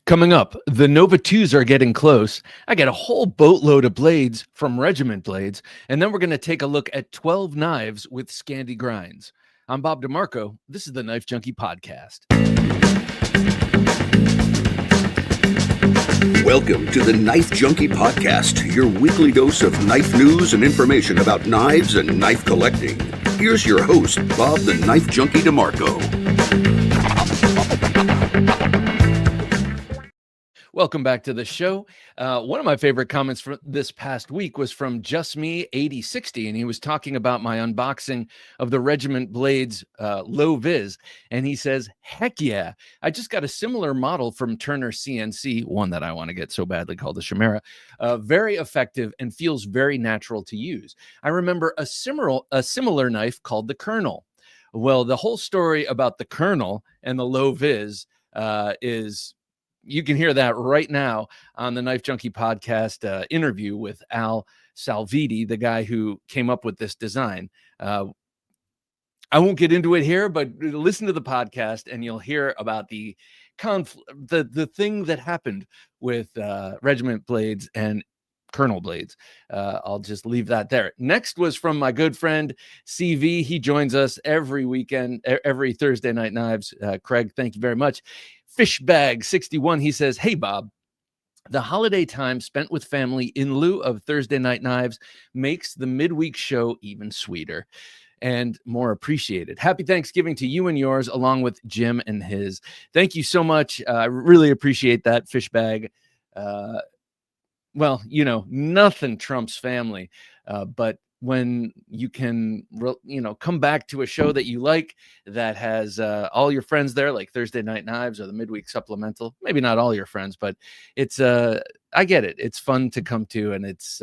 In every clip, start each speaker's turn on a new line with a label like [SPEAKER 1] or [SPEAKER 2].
[SPEAKER 1] Coming up, the NoVA-2s are getting close. I got a whole boatload of blades from Regiment blades, and then we're going to take a look at 12 knives with Scandi Grinds. I'm Bob DeMarco. This is the Knife Junkie podcast.
[SPEAKER 2] Welcome to the Knife Junkie podcast, your weekly dose of knife news and information about knives and knife collecting. Here's your host, Bob the Knife Junkie DeMarco.
[SPEAKER 1] Welcome back to the show. One of my favorite comments from this past week was from Just Me 8060, and he was talking about my unboxing of the Regiment Blades Low-Viz, and he says, heck yeah, I just got a similar model from Turner CNC, one that I want to get so badly called the Chimera, very effective and feels very natural to use. I remember a similar knife called the Colonel. Well, the whole story about the Colonel and the Low-Viz is... You can hear that right now on the Knife Junkie podcast interview with Al Salviti, the guy who came up with this design. I won't get into it here, but listen to the podcast and you'll hear about the thing that happened with Regiment blades and Colonel blades. I'll just leave that there. Next was from my good friend CV. He joins us every weekend, every Thursday Night Knives. Craig, thank you very much. Fishbag61, he says, hey, Bob, the holiday time spent with family in lieu of Thursday Night Knives makes the midweek show even sweeter and more appreciated. Happy Thanksgiving to you and yours, along with Jim and his. Thank you so much. I really appreciate that, Fishbag. Well, you know, nothing trumps family, but when you can, come back to a show that you like, that has all your friends there, like Thursday Night Knives or the midweek supplemental, maybe not all your friends, but it's, I get it. It's fun to come to, and it's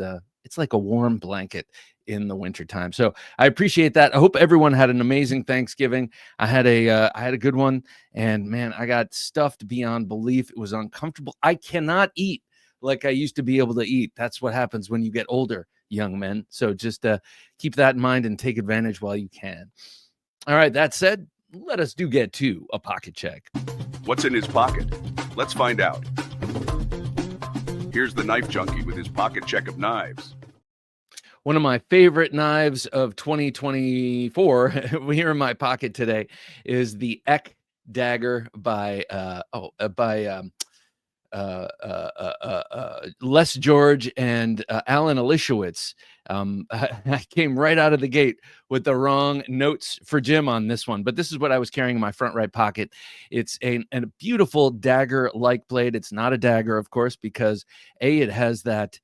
[SPEAKER 1] like a warm blanket in the wintertime. So I appreciate that. I hope everyone had an amazing Thanksgiving. I had a good one, and man, I got stuffed beyond belief. It was uncomfortable. I cannot eat like I used to be able to eat. That's what happens when you get older, young men. So just keep that in mind and take advantage while you can. All right, that said, let us get to a pocket check.
[SPEAKER 3] What's in his pocket? Let's find out. Here's the Knife Junkie with his pocket check of knives.
[SPEAKER 1] One of my favorite knives of 2024 here in my pocket today is the EC dagger by Les George and Alan Elishowitz. I came right out of the gate with the wrong notes for Jim on this one, but this is what I was carrying in my front right pocket. It's a beautiful dagger-like blade. It's not a dagger, of course, because it has that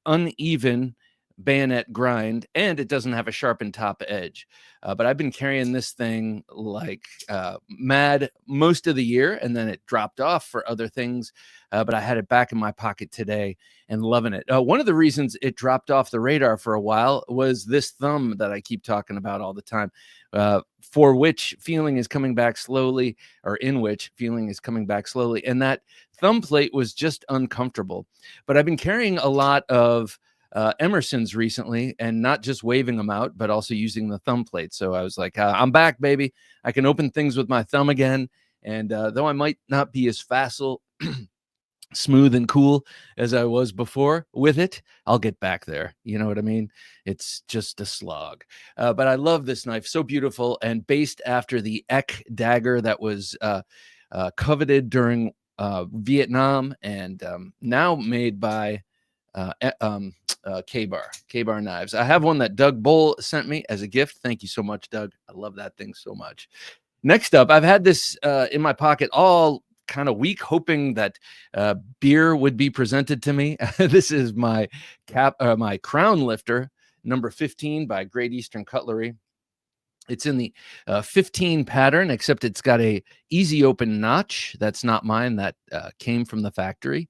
[SPEAKER 1] uneven bayonet grind, and it doesn't have a sharpened top edge. But I've been carrying this thing like mad most of the year, and then it dropped off for other things. But I had it back in my pocket today and loving it. One of the reasons it dropped off the radar for a while was this thumb that I keep talking about all the time, for which feeling is coming back slowly, or in which feeling is coming back slowly. And that thumb plate was just uncomfortable. But I've been carrying a lot of Emerson's recently, and not just waving them out, but also using the thumb plate. So I was like, I'm back, baby. I can open things with my thumb again. And though I might not be as facile, smooth and cool as I was before with it, I'll get back there. You know what I mean? It's just a slog. But I love this knife. So beautiful, and based after the EC dagger that was coveted during Vietnam, and now made by K-Bar Knives. I have one that Doug Bull sent me as a gift. Thank you so much, Doug. I love that thing so much. Next up, I've had this in my pocket all kind of week, hoping that beer would be presented to me. This is my my Crown Lifter, number 15 by Great Eastern Cutlery. It's in the 15 pattern, except it's got a easy open notch. That's not mine. That came from the factory.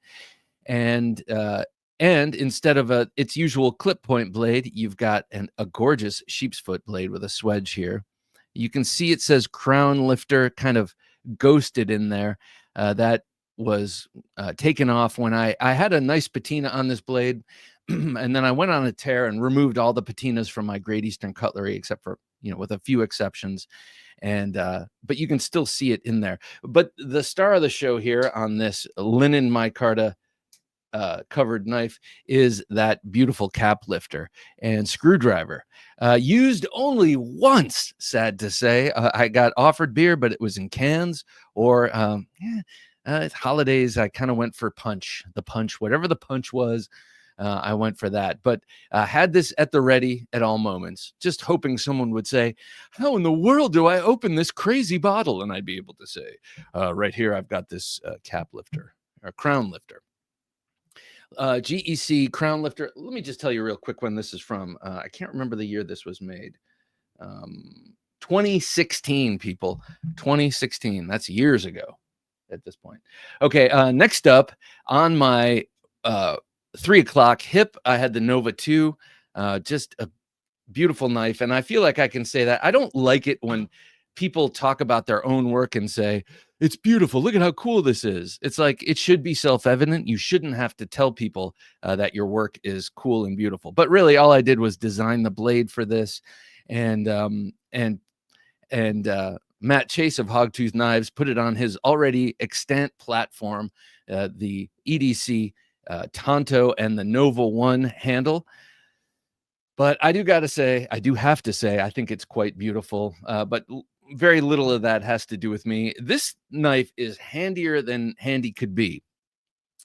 [SPEAKER 1] And instead of its usual clip point blade, you've got a gorgeous sheep's foot blade with a swedge here. You can see it says Crown Lifter kind of ghosted in there. That was taken off when I had a nice patina on this blade, and then I went on a tear and removed all the patinas from my Great Eastern Cutlery, except for, with a few exceptions. And but you can still see it in there. But the star of the show here on this linen micarta covered knife is that beautiful cap lifter and screwdriver. Used only once, sad to say. I got offered beer, but it was in cans, or holidays. I kind of went for the punch, whatever the punch was. I went for that, but had this at the ready at all moments, just hoping someone would say, how in the world do I open this crazy bottle? And I'd be able to say, right here, I've got this cap lifter or crown lifter. GEC Crown Lifter. Let me just tell you real quick when this is from. I can't remember the year this was made. 2016, people. 2016. That's years ago at this point. Okay, next up on my 3 o'clock hip, I had the NoVA-2. Just a beautiful knife. And I feel like I can say that. I don't like it when people talk about their own work and say, it's beautiful. Look at how cool this is. It's like, it should be self-evident. You shouldn't have to tell people that your work is cool and beautiful. But really, all I did was design the blade for this. And Matt Chase of Hogtooth Knives put it on his already extant platform, the EDC Tonto and the NoVA-1 handle. But I do have to say, I think it's quite beautiful. But very little of that has to do with me. This knife is handier than handy could be.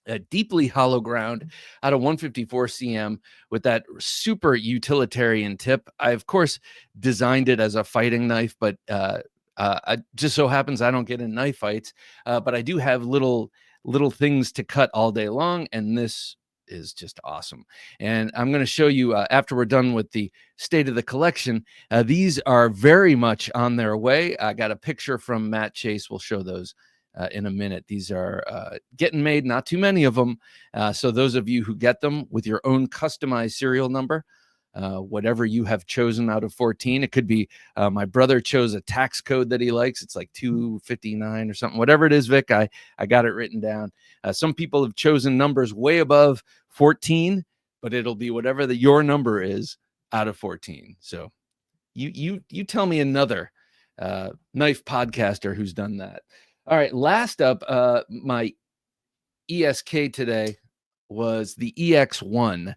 [SPEAKER 1] A deeply hollow ground out of 154 cm with that super utilitarian tip. I, of course, designed it as a fighting knife, but it just so happens I don't get in knife fights. But I do have little things to cut all day long, and this is just awesome. And I'm going to show you after we're done with the state of the collection. These are very much on their way. I got a picture from Matt Chase. We'll show those in a minute. These are getting made, not too many of them. So those of you who get them with your own customized serial number, whatever you have chosen out of 14, it could be my brother chose a tax code that he likes. It's like 259 or something, whatever it is, Vic. I got it written down. Some people have chosen numbers way above 14, but it'll be whatever your number is out of 14. So you tell me another knife podcaster who's done that. All right, last up, my ESK today was the EX1.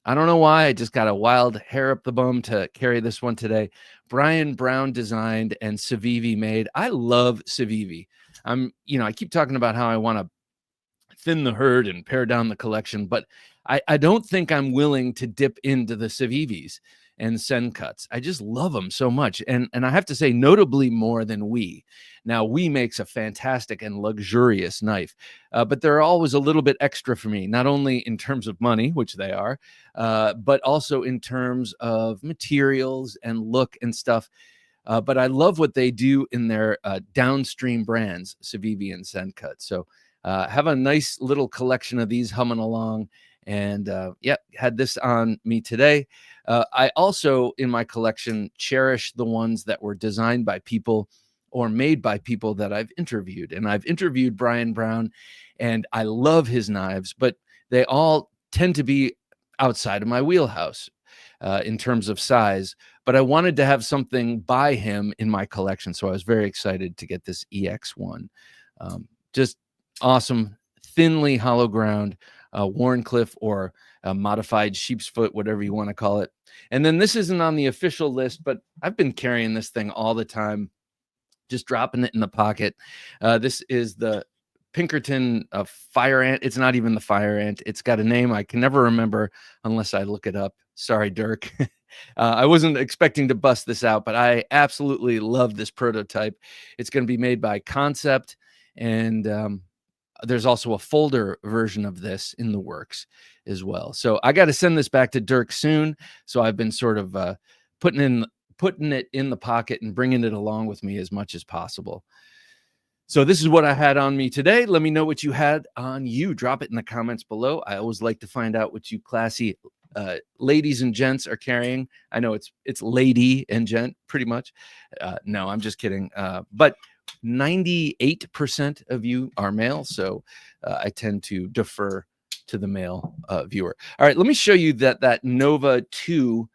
[SPEAKER 1] I don't know why. I just got a wild hair up the bum to carry this one today. Brian Brown designed and Civivi made. I love Civivi. I keep talking about how I want to thin the herd and pare down the collection, but I don't think I'm willing to dip into the Civivis and Sen cuts. I just love them so much. And I have to say, notably more than We. Now, We makes a fantastic and luxurious knife, but they're always a little bit extra for me, not only in terms of money, which they are, but also in terms of materials and look and stuff. But I love what they do in their downstream brands, Civivi and Sen cut. So have a nice little collection of these humming along. And had this on me today. I also, in my collection, cherish the ones that were designed by people or made by people that I've interviewed. And I've interviewed Brian Brown, and I love his knives, but they all tend to be outside of my wheelhouse in terms of size. But I wanted to have something by him in my collection, so I was very excited to get this EX1. Just awesome, thinly hollow ground. Warncliffe or modified sheep's foot, whatever you want to call it. And then this isn't on the official list, but I've been carrying this thing all the time, just dropping it in the pocket. This is the Pinkerton Fire Ant. It's not even the Fire Ant. It's got a name I can never remember unless I look it up. Sorry, Dirk. I wasn't expecting to bust this out, but I absolutely love this prototype. It's going to be made by Concept, and there's also a folder version of this in the works as well. So I got to send this back to Dirk soon. So I've been sort of putting it in the pocket and bringing it along with me as much as possible. So this is what I had on me today. Let me know what you had on you. Drop it in the comments below. I always like to find out what you classy ladies and gents are carrying. I know it's lady and gent pretty much. No, I'm just kidding. But 98% of you are male, so I tend to defer to the male viewer. All right, let me show you that NoVA-2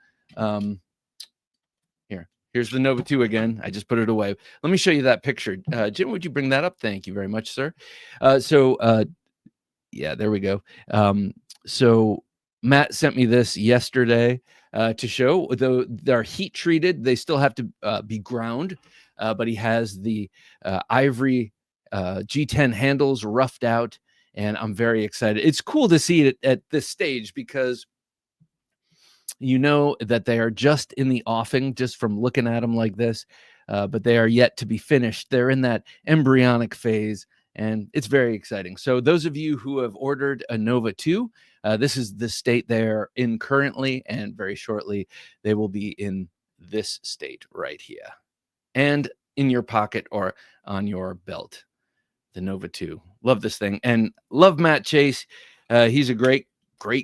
[SPEAKER 1] here. Here's the NoVA-2 again. I just put it away. Let me show you that picture. Jim, would you bring that up? Thank you very much, sir. Yeah, there we go. So Matt sent me this yesterday to show, though they're heat treated, they still have to be ground, but he has the ivory G10 handles roughed out, and I'm very excited. It's cool to see it at this stage because you know that they are just in the offing just from looking at them like this, but they are yet to be finished. They're in that embryonic phase, and it's very exciting. So those of you who have ordered a NoVA-2, this is the state they're in currently, and very shortly they will be in this state right here and in your pocket or on your belt. The NoVA-2. Love this thing, and love Matt Chase. He's a great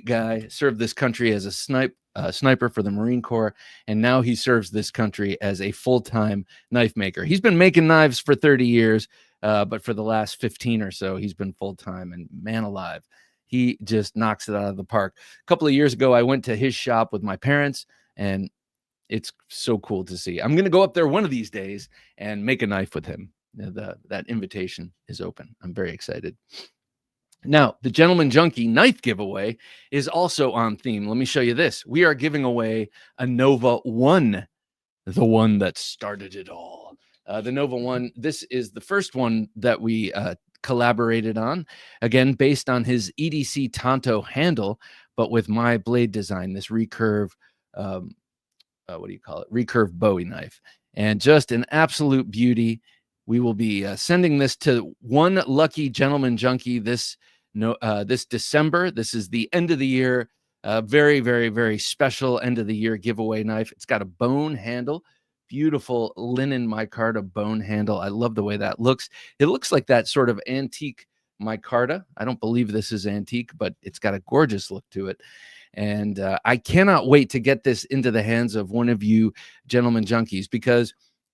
[SPEAKER 1] guy. Served this country as a sniper for the Marine Corps, and now he serves this country as a full-time knife maker. He's been making knives for 30 years, but for the last 15 or so, he's been full-time, and man alive, he just knocks it out of the park. A couple of years ago, I went to his shop with my parents, and it's so cool to see. I'm going to go up there one of these days and make a knife with him. That invitation is open. I'm very excited. Now, the Gentleman Junkie knife giveaway is also on theme. Let me show you this. We are giving away a NoVA-1, the one that started it all. The NoVA-1, this is the first one that we collaborated on, again, based on his EDC Tonto handle, but with my blade design, this recurve, what do you call it? Recurve Bowie knife. And just an absolute beauty. We will be sending this to one lucky Gentleman Junkie this December. This is the end of the year, very, very, very special end of the year giveaway knife. It's got a bone handle, beautiful linen micarta bone handle. I love the way that looks. It looks like that sort of antique micarta. I don't believe this is antique, but it's got a gorgeous look to it. And I cannot wait to get this into the hands of one of you Gentleman Junkies, because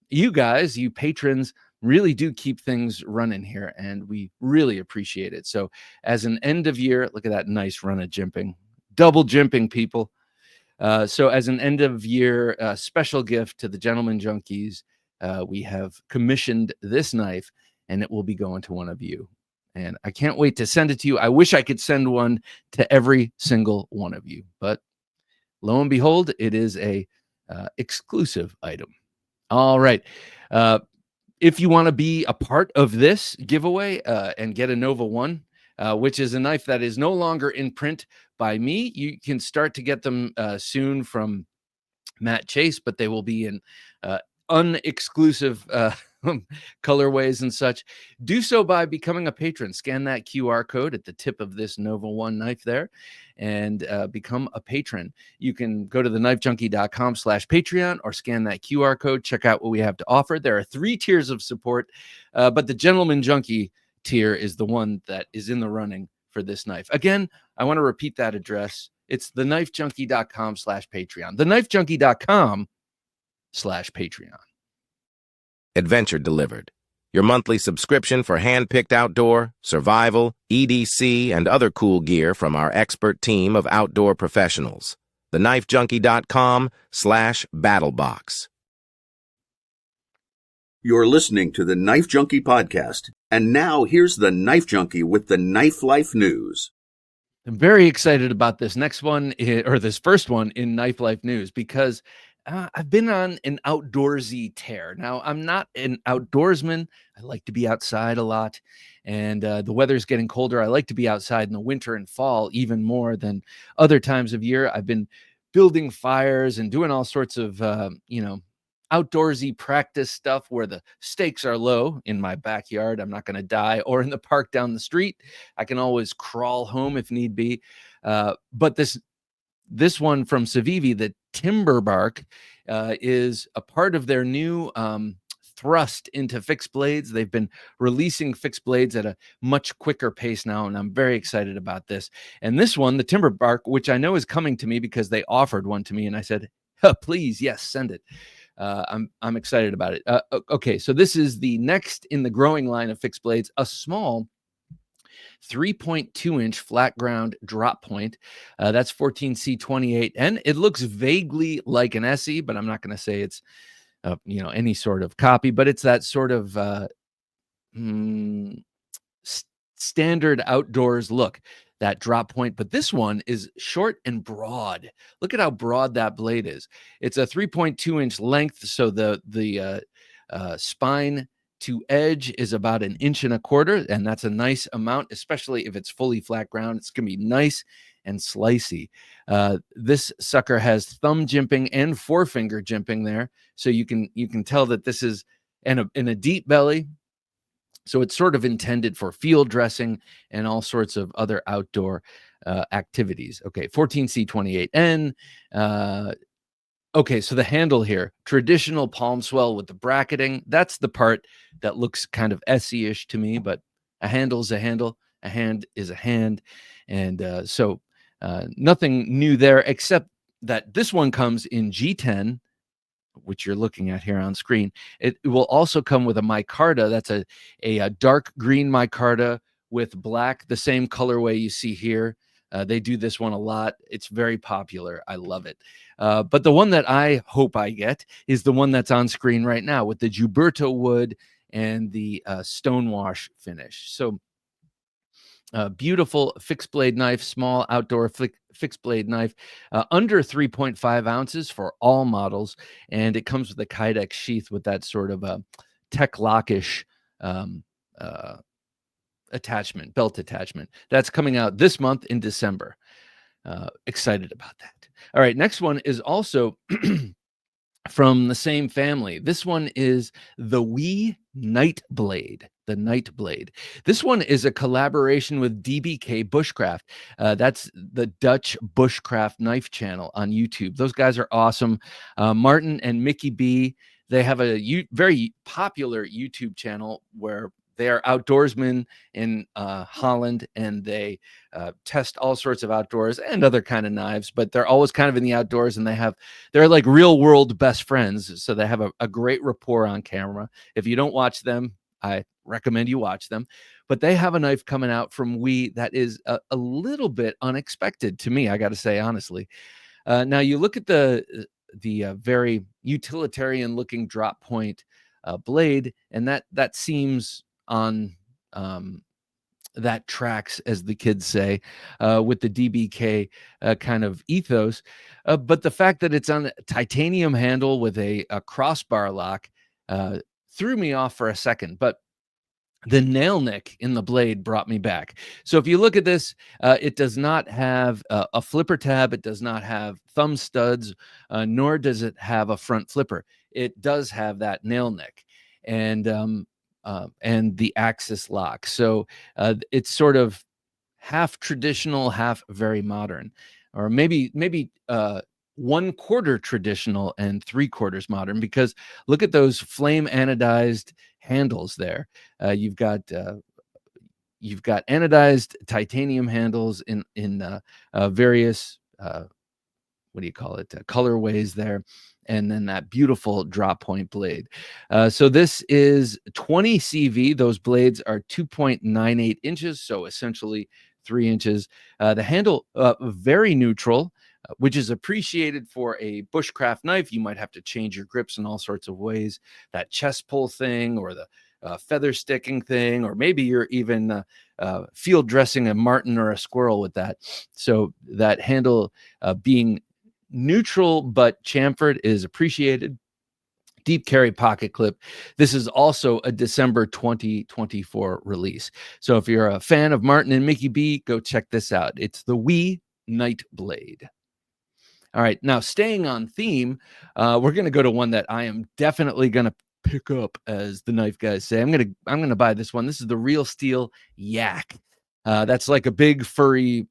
[SPEAKER 1] you guys, you patrons, really do keep things running here, and we really appreciate it. So as an end of year, look at that nice run of jimping, double jimping, people. So as an end of year special gift to the Gentleman Junkies, we have commissioned this knife, and it will be going to one of you. And I can't wait to send it to you. I wish I could send one to every single one of you, but lo and behold, it is a exclusive item. All right. If you want to be a part of this giveaway and get a NoVA-1, which is a knife that is no longer in print by me, you can start to get them soon from Matt Chase, but they will be in unexclusive colorways and such. Do so by becoming a patron. Scan that QR code at the tip of this NoVA-1 knife there and become a patron. You can go to TheKnifeJunkie.com/Patreon or scan that QR code. Check out what we have to offer. There are 3 tiers of support, but the Gentleman Junkie tier is the one that is in the running for this knife. Again, I want to repeat that address. It's TheKnifeJunkie.com/Patreon. TheKnifeJunkie.com/Patreon.
[SPEAKER 4] Adventure Delivered, your monthly subscription for hand-picked outdoor, survival, EDC, and other cool gear from our expert team of outdoor professionals. TheKnifeJunkie.com/BattleBox.
[SPEAKER 2] You're listening to the Knife Junkie podcast, and now here's the Knife Junkie with the Knife Life News.
[SPEAKER 1] I'm very excited about this next one, or this first one in Knife Life News, because I've been on an outdoorsy tear. Now, I'm not an outdoorsman. I like to be outside a lot, and the weather's getting colder. I like to be outside in the winter and fall even more than other times of year. I've been building fires and doing all sorts of, outdoorsy practice stuff where the stakes are low in my backyard. I'm not going to die, or in the park down the street. I can always crawl home if need be. But this one from Civivi, the timber bark, is a part of their new thrust into fixed blades. They've been releasing fixed blades at a much quicker pace now, and I'm very excited about this. And this one, the timber bark, which I know is coming to me because they offered one to me, and I said, please, yes, send it. I'm excited about it. Okay, so this is the next in the growing line of fixed blades, a small 3.2-inch flat ground drop point. That's 14C28, and it looks vaguely like an SE, but I'm not going to say it's any sort of copy, but it's that sort of standard outdoors look, that drop point. But this one is short and broad. Look at how broad that blade is. It's a 3.2-inch length, so the spine to edge is about 1.25 inches, and that's a nice amount, especially if it's fully flat ground. It's gonna be nice and slicey. This sucker has thumb jimping and forefinger jimping there, so you can tell that this is in a deep belly. So it's sort of intended for field dressing and all sorts of other outdoor activities. Okay, 14C28N. Okay, so the handle here, traditional palm swell with the bracketing. That's the part that looks kind of SE-ish to me, but a handle's a handle, a hand is a hand. And so nothing new there, except that this one comes in G10, which you're looking at here on screen. It will also come with a micarta. That's a dark green micarta with black, the same colorway you see here. They do this one a lot. It's very popular. I love it. But the one that I hope I get is the one that's on screen right now with the Gilberto wood and the stonewash finish. So beautiful fixed blade knife, small outdoor fixed blade knife, under 3.5 ounces for all models. And it comes with a Kydex sheath with that sort of a tech lockish attachment, belt attachment. That's coming out this month in December. Excited about that. All right, next one is also from the same family. This one is the Wee Nightblade. The Nightblade. This one is a collaboration with DBK Bushcraft. That's the Dutch Bushcraft knife channel on YouTube. Those guys are awesome. Martin and Mickey B, they have a very popular YouTube channel where they are outdoorsmen in Holland, and they test all sorts of outdoors and other kind of knives, but they're always kind of in the outdoors, and they're like real world best friends. So they have a great rapport on camera. If you don't watch them, I recommend you watch them. But they have a knife coming out from Wee that is a little bit unexpected to me, I got to say, honestly. Now you look at the very utilitarian looking drop point blade, and that seems on that tracks, as the kids say, with the DBK kind of ethos. But the fact that it's on a titanium handle with a crossbar lock threw me off for a second, but the nail nick in the blade brought me back. So if you look at this, it does not have a flipper tab. It does not have thumb studs, nor does it have a front flipper. It does have that nail nick and the axis lock. So it's sort of half traditional, half very modern, or maybe 1/4 traditional and 3/4 modern, because look at those flame anodized handles there. You've got anodized titanium handles in various what do you call it, colorways there, and then that beautiful drop point blade. So this is 20 CV. Those blades are 2.98 inches, so essentially 3 inches. The handle very neutral, which is appreciated for a bushcraft knife. You might have to change your grips in all sorts of ways. That chest pull thing, or the feather sticking thing, or maybe you're even field dressing a marten or a squirrel with that. So that handle being neutral but chamfered is appreciated. Deep carry pocket clip. This is also a December 2024 release. So if you're a fan of Martin and Mickey B, go check this out. It's the Wee Nightblade. All right, now staying on theme, we're going to go to one that I am definitely going to pick up, as the knife guys say. I'm going to buy this one. This is the Real Steel Yak. That's like a big furry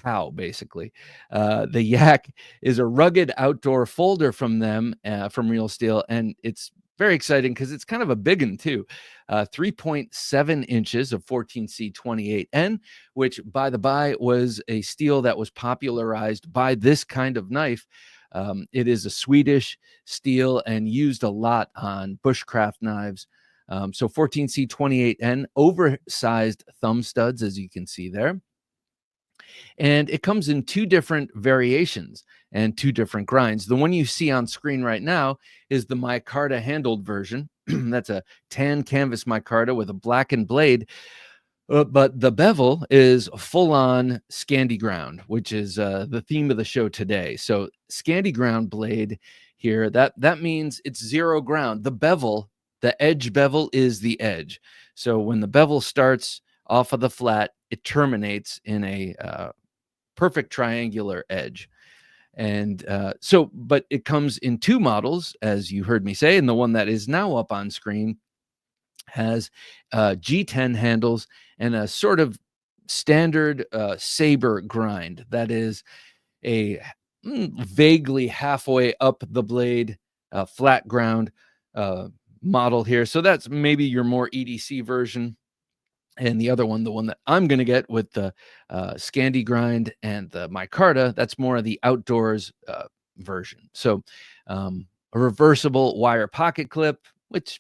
[SPEAKER 1] cow, basically. The Yak is a rugged outdoor folder from them, from Real Steel, and it's very exciting because it's kind of a big one too. 3.7 inches of 14C28N, which, by the by, was a steel that was popularized by this kind of knife. It is a Swedish steel and used a lot on bushcraft knives. So 14C28N, oversized thumb studs, as you can see there. And it comes in 2 different variations. and 2 different grinds. The one you see on screen right now is the micarta handled version. That's a tan canvas micarta with a blackened blade. But the bevel is full-on Scandi Ground, which is the theme of the show today. So Scandi Ground blade here, that means it's 0 ground. The bevel, the edge bevel is the edge. So when the bevel starts off of the flat, it terminates in a perfect triangular edge. And but it comes in 2 models, as you heard me say, and the one that is now up on screen has G10 handles and a sort of standard saber grind that is a vaguely halfway up the blade flat ground model here. So that's maybe your more EDC version. And the other one, the one that I'm going to get with the Scandi Grind and the micarta, that's more of the outdoors version. So a reversible wire pocket clip, which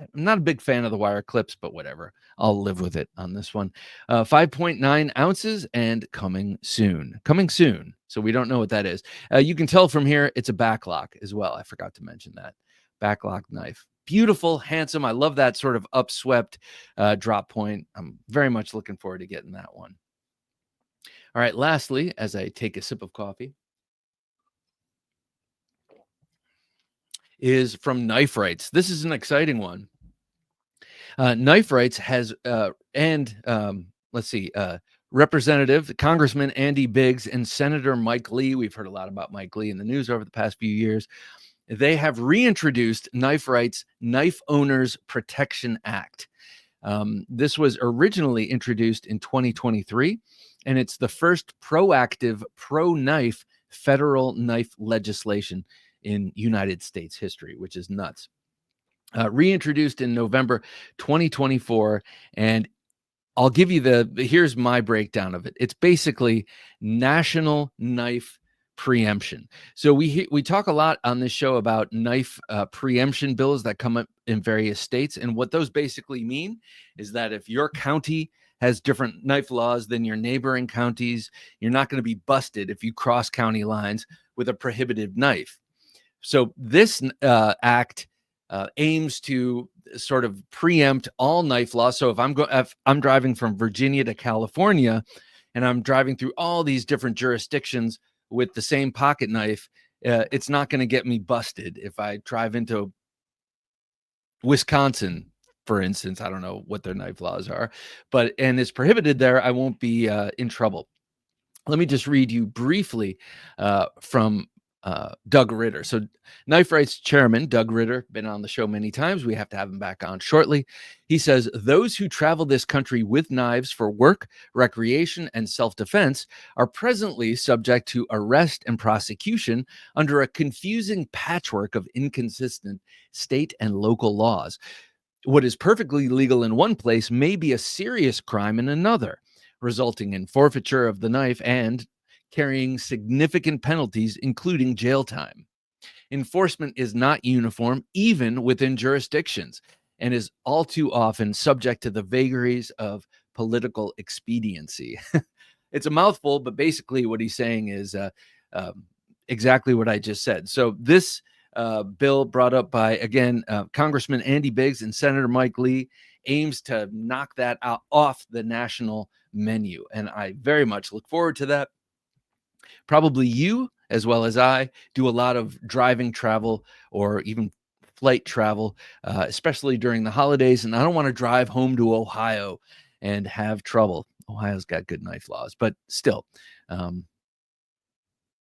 [SPEAKER 1] I'm not a big fan of the wire clips, but whatever. I'll live with it on this one. 5.9 ounces and coming soon. Coming soon. So we don't know what that is. You can tell from here, it's a backlock as well. I forgot to mention that. Backlock knife. Beautiful, handsome. I love that sort of upswept drop point. I'm very much looking forward to getting that one. All right, lastly, as I take a sip of coffee, is from Knife Rights. This is an exciting one. Knife Rights has, Representative Congressman Andy Biggs and Senator Mike Lee. We've heard a lot about Mike Lee in the news over the past few years. They have reintroduced Knife Rights' Knife Owners Protection Act. This was originally introduced in 2023, and it's the first proactive pro-knife federal knife legislation in United States history, which is nuts. Reintroduced in November 2024, and I'll give you here's my breakdown of it. It's basically national knife preemption. So we talk a lot on this show about knife preemption bills that come up in various states, and what those basically mean is that if your county has different knife laws than your neighboring counties, you're not going to be busted if you cross county lines with a prohibited knife. So this act aims to sort of preempt all knife laws. So if I'm driving from Virginia to California, and I'm driving through all these different jurisdictions with the same pocket knife, it's not going to get me busted. If I drive into Wisconsin, for instance, I don't know what their knife laws are, and it's prohibited there, I won't be in trouble. Let me just read you briefly from Doug Ritter. So Knife Rights Chairman Doug Ritter, been on the show many times. We have to have him back on shortly. He says, those who travel this country with knives for work, recreation, and self-defense are presently subject to arrest and prosecution under a confusing patchwork of inconsistent state and local laws. What is perfectly legal in one place may be a serious crime in another, resulting in forfeiture of the knife and carrying significant penalties, including jail time. Enforcement is not uniform, even within jurisdictions, and is all too often subject to the vagaries of political expediency. It's a mouthful, but basically what he's saying is exactly what I just said. So this bill brought up by, again, Congressman Andy Biggs and Senator Mike Lee aims to knock that out off the national menu, and I very much look forward to that. Probably you, as well as I, do a lot of driving travel or even flight travel, especially during the holidays. And I don't want to drive home to Ohio and have trouble. Ohio's got good knife laws, but still,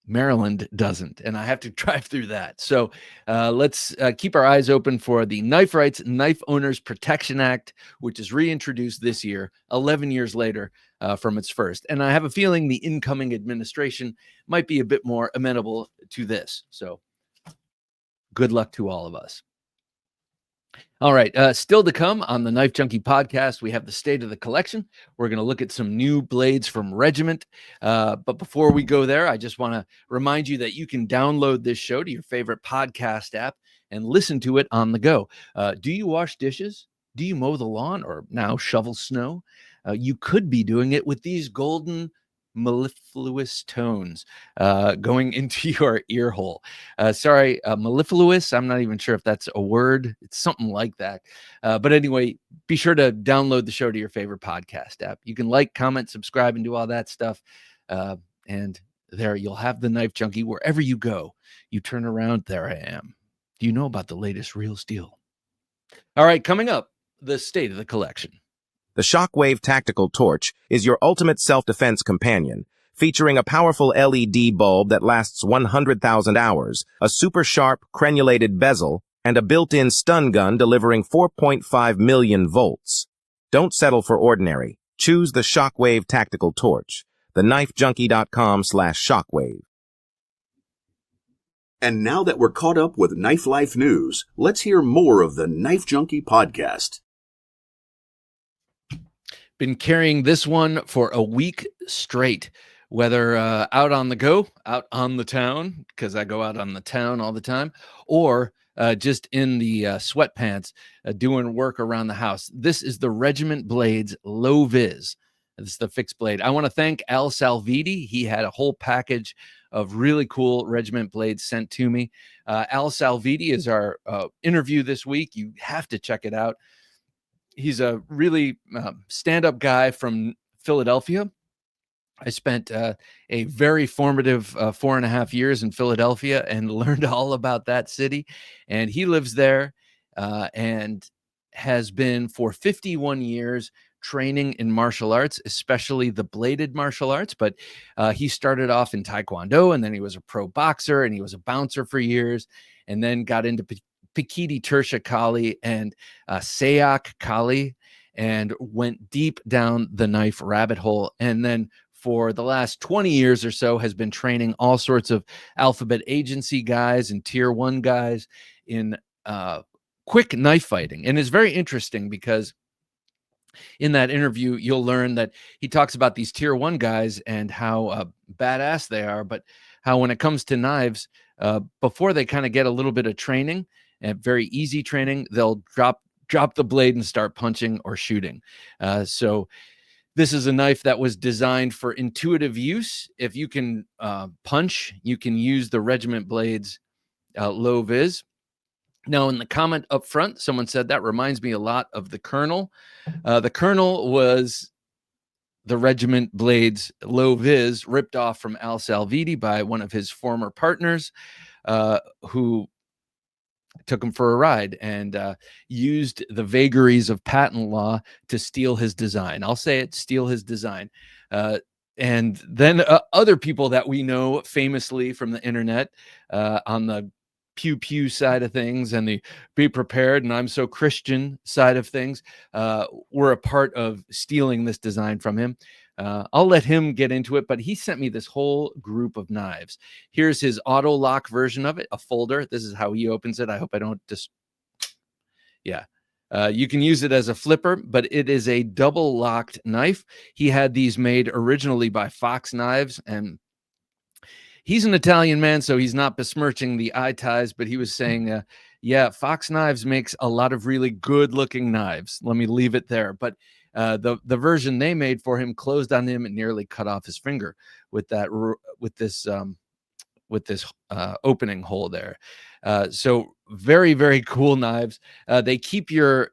[SPEAKER 1] Maryland doesn't, and I have to drive through that. So let's keep our eyes open for the Knife Rights Knife Owners Protection Act, which is reintroduced this year, 11 years later from its first. And I have a feeling the incoming administration might be a bit more amenable to this. So good luck to all of us. All right, still to come on the Knife Junkie podcast, we have the state of the collection. We're going to look at some new blades from Regiment. But before we go there, I just want to remind you that you can download this show to your favorite podcast app and listen to it on the go. Do you wash dishes? Do you mow the lawn or now shovel snow? You could be doing it with these golden mellifluous tones going into your ear hole. Sorry, mellifluous. I'm not even sure if that's a word. It's something like that. But anyway, be sure to download the show to your favorite podcast app. You can like, comment, subscribe, and do all that stuff. And there you'll have the Knife Junkie wherever you go. You turn around, there I am. Do you know about the latest real steel? All right, coming up, the state of the collection.
[SPEAKER 4] The Shockwave Tactical Torch is your ultimate self-defense companion, featuring a powerful LED bulb that lasts 100,000 hours, a super sharp crenulated bezel, and a built-in stun gun delivering 4.5 million volts. Don't settle for ordinary. Choose the Shockwave Tactical Torch. TheKnifeJunkie.com/Shockwave.
[SPEAKER 2] And now that we're caught up with Knife Life news, let's hear more of the Knife Junkie podcast.
[SPEAKER 1] Been carrying this one for a week straight, whether out on the go, out on the town, because I go out on the town all the time, or just in the sweatpants doing work around the house. This is the Regiment Blades Low-Viz. This is the fixed blade. I want to thank Al Salviti. He had a whole package of really cool Regiment blades sent to me. Al Salviti is our interview this week. You have to check it out. He's a really stand-up guy from Philadelphia. I spent a very formative 4.5 years in Philadelphia and learned all about that city. And he lives there and has been for 51 years training in martial arts, especially the bladed martial arts. But he started off in Taekwondo, and then he was a pro boxer, and he was a bouncer for years, and then got into Pikiti Tersha Kali and Sayak Kali, and went deep down the knife rabbit hole. And then for the last 20 years or so has been training all sorts of alphabet agency guys and tier 1 guys in quick knife fighting. And it's very interesting because in that interview, you'll learn that he talks about these tier 1 guys and how badass they are, but how when it comes to knives, before they kind of get a little bit of training, and very easy training, they'll drop the blade and start punching or shooting. So this is a knife that was designed for intuitive use. If you can punch, you can use the Regiment Blades Low-Viz. Now, in the comment up front, someone said that reminds me a lot of the Colonel. The Colonel was the Regiment Blades Low-Viz ripped off from Al Salviti by one of his former partners who took him for a ride and used the vagaries of patent law to steal his design. I'll say it, steal his design. And then other people that we know famously from the internet on the pew pew side of things and the be prepared and I'm so Christian side of things were a part of stealing this design from him. I'll let him get into it, but he sent me this whole group of knives. Here's his auto lock version of it, a folder. This is how he opens it. I hope I don't just, yeah. You can use it as a flipper, but it is a double locked knife. He had these made originally by Fox Knives, and he's an Italian man, so he's not besmirching the eye ties, but he was saying, yeah, Fox Knives makes a lot of really good looking knives. Let me leave it there. But the version they made for him closed on him and nearly cut off his finger with this opening hole there. So very, very cool knives. They keep your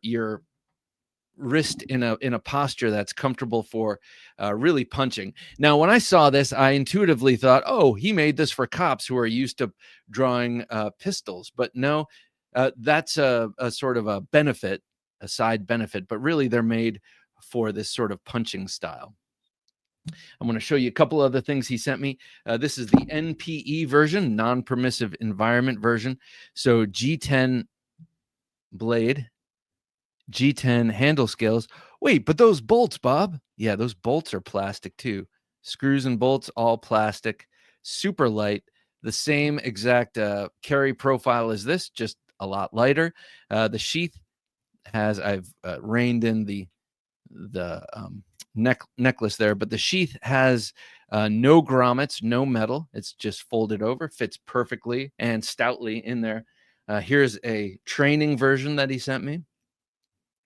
[SPEAKER 1] wrist in a posture that's comfortable for really punching. Now, when I saw this, I intuitively thought, oh, he made this for cops who are used to drawing pistols. But no, that's a sort of a benefit, a side benefit, but really they're made for this sort of punching style. I'm going to show you a couple other things he sent me. This is the NPE version, non-permissive environment version. So G10 blade, G10 handle scales. Wait, but those bolts, Bob? Yeah, those bolts are plastic too. Screws and bolts, all plastic, super light. The same exact carry profile as this, just a lot lighter. The sheath has, I've reined in the necklace there, but the sheath has no grommets, no metal. It's just folded over, fits perfectly and stoutly in there. Here's a training version that he sent me.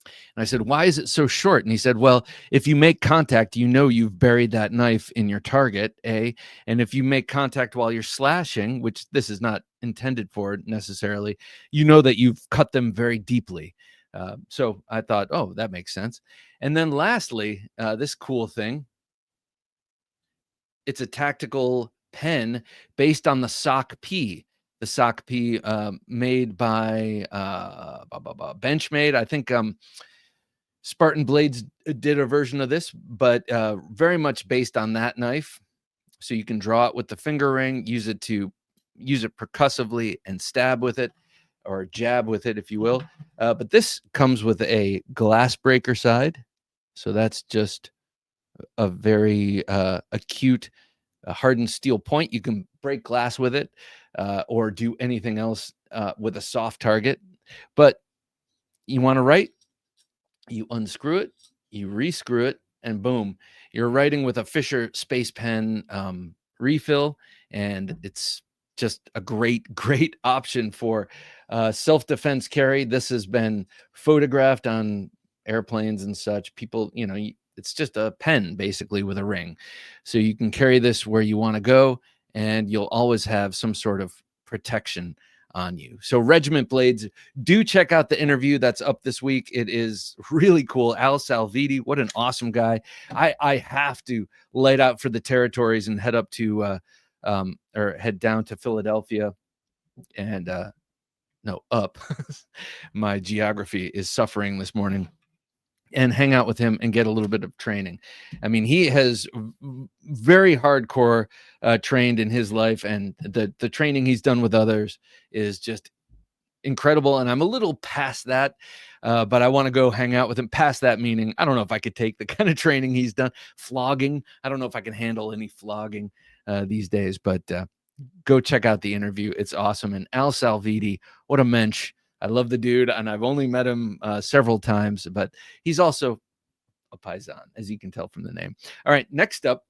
[SPEAKER 1] And I said, why is it so short? And he said, well, if you make contact, you know you've buried that knife in your target, A. And if you make contact while you're slashing, which this is not intended for necessarily, you know that you've cut them very deeply. So I thought, oh, that makes sense. And then lastly, this cool thing, it's a tactical pen based on the SOC P. The SOC P made by Benchmade. I think Spartan Blades did a version of this, but very much based on that knife. So you can draw it with the finger ring, use it percussively and stab with it, or jab with it, if you will. But this comes with a glass breaker side. So that's just a very acute hardened steel point. You can break glass with it or do anything else with a soft target. But you want to write, you unscrew it, you rescrew it, and boom, you're writing with a Fisher Space Pen refill. And it's just a great option for self-defense carry. This has been photographed on airplanes and such. People, it's just a pen basically with a ring. So you can carry this where you want to go, and you'll always have some sort of protection on you. So Regiment Blades, do check out the interview that's up this week. It is really cool. Al Salviti, what an awesome guy. I have to light out for the territories and head up to or head down to Philadelphia and up. My geography is suffering this morning, and hang out with him and get a little bit of training. I mean, he has very hardcore trained in his life, and the training he's done with others is just incredible. And I'm a little past that, but I want to go hang out with him. Past that meaning, I don't know if I could take the kind of training he's done. Flogging, I don't know if I can handle any flogging these days, but go check out the interview. It's awesome. And Al Salviti, what a mensch. I love the dude, and I've only met him several times, but he's also a paisan, as you can tell from the name. All right, next up,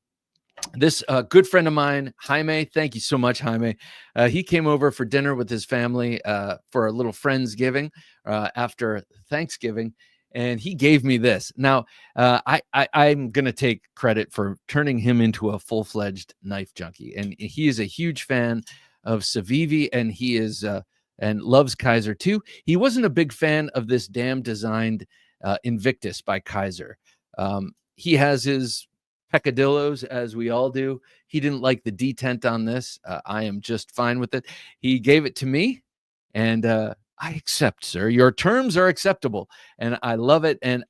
[SPEAKER 1] this good friend of mine, Jaime. Thank you so much, Jaime. He came over for dinner with his family for a little Friendsgiving after Thanksgiving, and he gave me this. Now, I'm going to take credit for turning him into a full-fledged knife junkie, and he is a huge fan of Civivi, and he is and loves Kizer too. He wasn't a big fan of this damn designed Invictus by Kizer. He has his peccadillos, as we all do. He didn't like the detent on this. I am just fine with it. He gave it to me, and I accept, sir. Your terms are acceptable, and I love it. And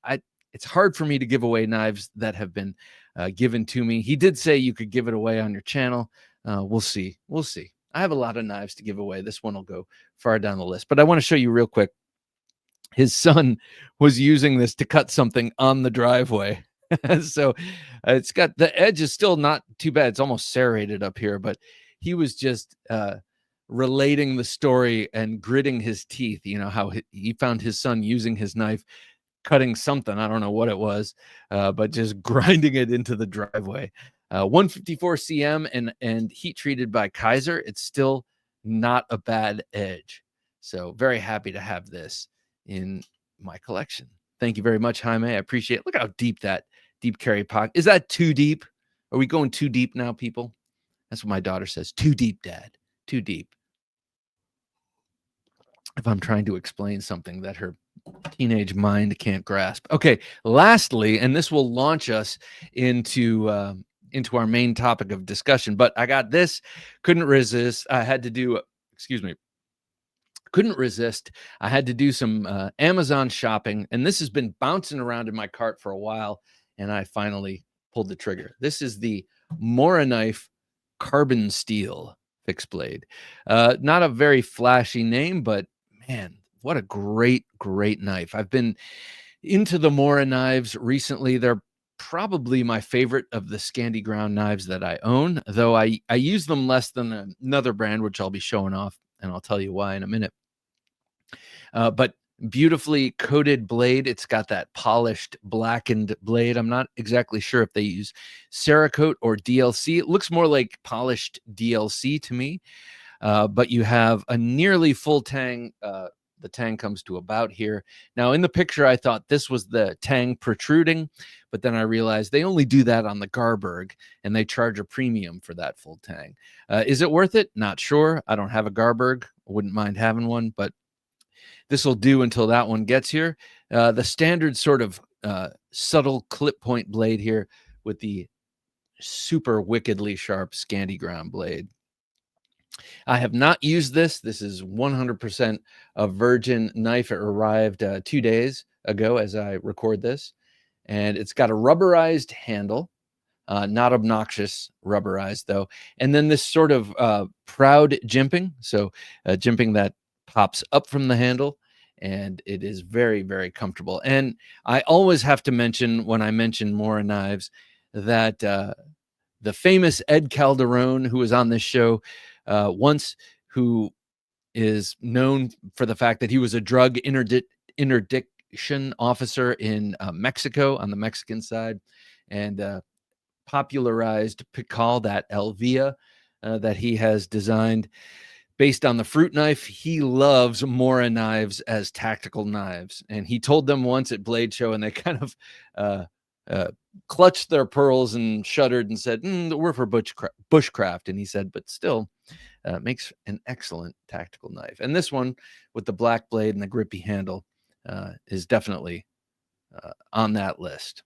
[SPEAKER 1] it's hard for me to give away knives that have been given to me. He did say you could give it away on your channel. We'll see. We'll see. I have a lot of knives to give away. This one will go far down the list, but I want to show you real quick. His son was using this to cut something on the driveway. So it's got, the edge is still not too bad. It's almost serrated up here, but he was just relating the story and gritting his teeth. You know, how he found his son using his knife, cutting something. I don't know what it was, but just grinding it into the driveway. 154 cm and heat treated by Kizer. It's still not a bad edge. So very happy to have this in my collection. Thank you very much, Jaime. I appreciate it. Look how deep that deep carry pocket. Is that too deep? Are we going too deep now, people? That's what my daughter says. Too deep, Dad. Too deep. If I'm trying to explain something that her teenage mind can't grasp. Okay, lastly, and this will launch us into our main topic of discussion, but I got this, couldn't resist. I had to do, couldn't resist. I had to do some Amazon shopping, and this has been bouncing around in my cart for a while, and I finally pulled the trigger. This is the Morakniv Carbon Steel fixed blade. Not a very flashy name, but man, what a great knife. I've been into the Moraknives recently. They're probably my favorite of the Scandi Grind knives that I own, though I use them less than another brand, which I'll be showing off, and I'll tell you why in a minute. But beautifully coated blade. It's got that polished blackened blade. I'm not exactly sure if they use Cerakote or DLC. It looks more like polished DLC to me. But you have a nearly full tang. The tang comes to about here. Now, in the picture, I thought this was the tang protruding, but then I realized they only do that on the Garberg, and they charge a premium for that full tang. Is it worth it? Not sure. I don't have a Garberg. I wouldn't mind having one, but this will do until that one gets here. The standard sort of subtle clip point blade here with the super wickedly sharp Scandi Grind blade. I have not used this. This is 100% a virgin knife. It arrived 2 days ago as I record this. And it's got a rubberized handle, not obnoxious rubberized though. And then this sort of proud jimping. So jimping that pops up from the handle. And it is very, very comfortable. And I always have to mention, when I mention Mora knives, that the famous Ed Calderon, who was on this show once, who is known for the fact that he was a drug interdiction officer in Mexico, on the Mexican side, and popularized Pical, that Elvia that he has designed based on the fruit knife. He loves Mora knives as tactical knives. And he told them once at Blade Show, and they kind of clutched their pearls and shuddered and said, we're for bushcraft. And he said, but still, makes an excellent tactical knife. And this one with the black blade and the grippy handle is definitely on that list.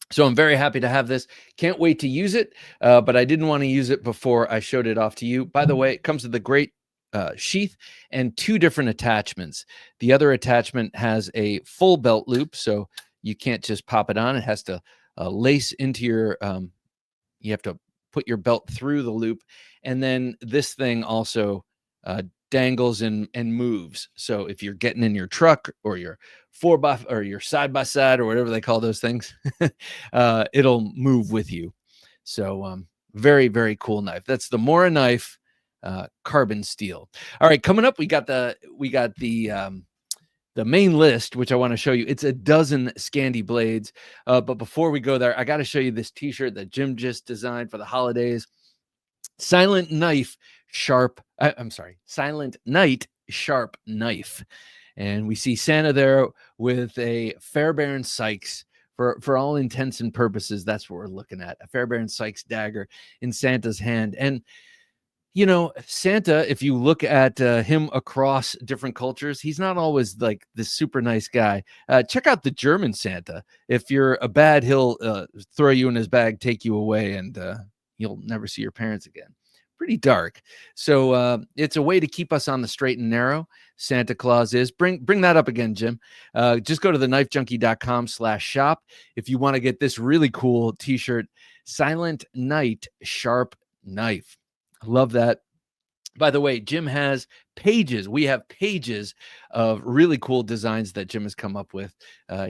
[SPEAKER 1] So I'm very happy to have this. Can't wait to use it, but I didn't want to use it before I showed it off to you. By the way, it comes with a great sheath and 2 different attachments. The other attachment has a full belt loop, so you can't just pop it on. It has to lace into your, you have to put your belt through the loop. And then this thing also dangles and moves. So if you're getting in your truck or your 4x or your side-by-side or whatever they call those things, it'll move with you. So very, very cool knife. That's the Mora knife, carbon steel. All right, coming up, we got the main list, which I want to show you. It's a dozen Scandi blades. But before we go there, I got to show you this t-shirt that Jim just designed for the holidays. Silent Night Sharp Knife. And we see Santa there with a Fairbairn Sykes. For all intents and purposes, that's what we're looking at. A Fairbairn Sykes dagger in Santa's hand. And you know, Santa, if you look at him across different cultures, he's not always like this super nice guy. Check out the German Santa. If you're a bad, he'll throw you in his bag, take you away, and you'll never see your parents again. Pretty dark. So it's a way to keep us on the straight and narrow. Santa Claus is. Bring that up again, Jim. Just go to TheKnifeJunkie.com/shop if you want to get this really cool t-shirt, Silent Night Sharp Knife. I love that. By the way, Jim has pages. We have pages of really cool designs that Jim has come up with.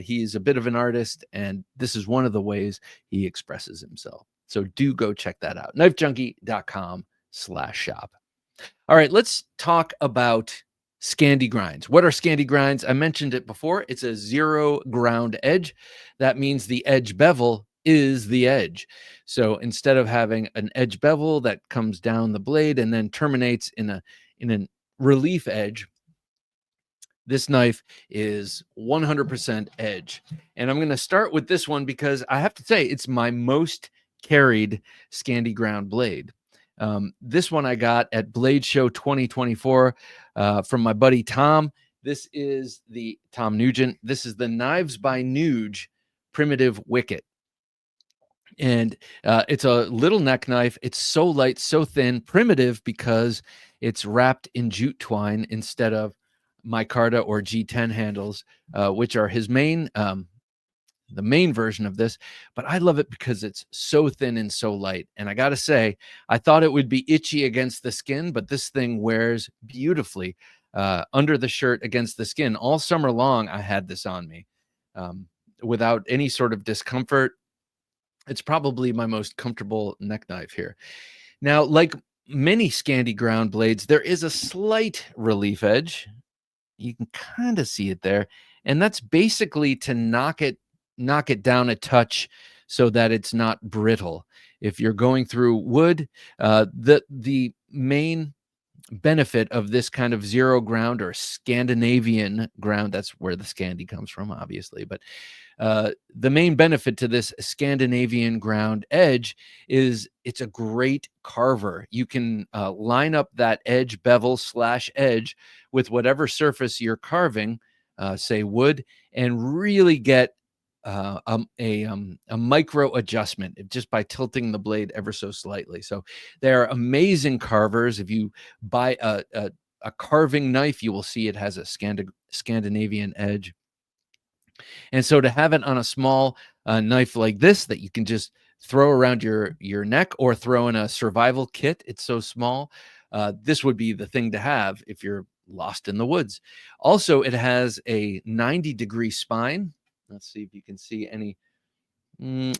[SPEAKER 1] He's a bit of an artist, and this is one of the ways he expresses himself. So do go check that out. KnifeJunkie.com/shop. All right, let's talk about Scandi Grinds. What are Scandi Grinds? I mentioned it before. It's a 0 ground edge. That means the edge bevel is the edge. So instead of having an edge bevel that comes down the blade and then terminates in a relief edge, this knife is 100% edge. And I'm going to start with this one because I have to say it's my most carried Scandi Grind blade. This one I got at Blade Show 2024 from my buddy Tom. This is the Tom Nugent. This is the Knives by Nuge Primitive Wicket. And it's a little neck knife. It's so light, so thin, primitive because it's wrapped in jute twine instead of micarta or G10 handles, which are his main, the main version of this. But I love it because it's so thin and so light. And I got to say, I thought it would be itchy against the skin, but this thing wears beautifully under the shirt against the skin. All summer long, I had this on me without any sort of discomfort. It's probably my most comfortable neck knife here. Now, like many Scandi Grind blades, there is a slight relief edge. You can kind of see it there. And that's basically to knock it down a touch so that it's not brittle. If you're going through wood, the main benefit of this kind of zero ground or Scandinavian ground. That's where the Scandi comes from, obviously. But the main benefit to this Scandinavian ground edge is it's a great carver. You can line up that edge, bevel / edge with whatever surface you're carving, say wood, and really get a micro adjustment just by tilting the blade ever so slightly. So they're amazing carvers. If you buy a carving knife, you will see it has a Scandinavian edge. And so to have it on a small knife like this that you can just throw around your neck or throw in a survival kit, it's so small. This would be the thing to have if you're lost in the woods. Also, it has a 90-degree spine. Let's see if you can see any.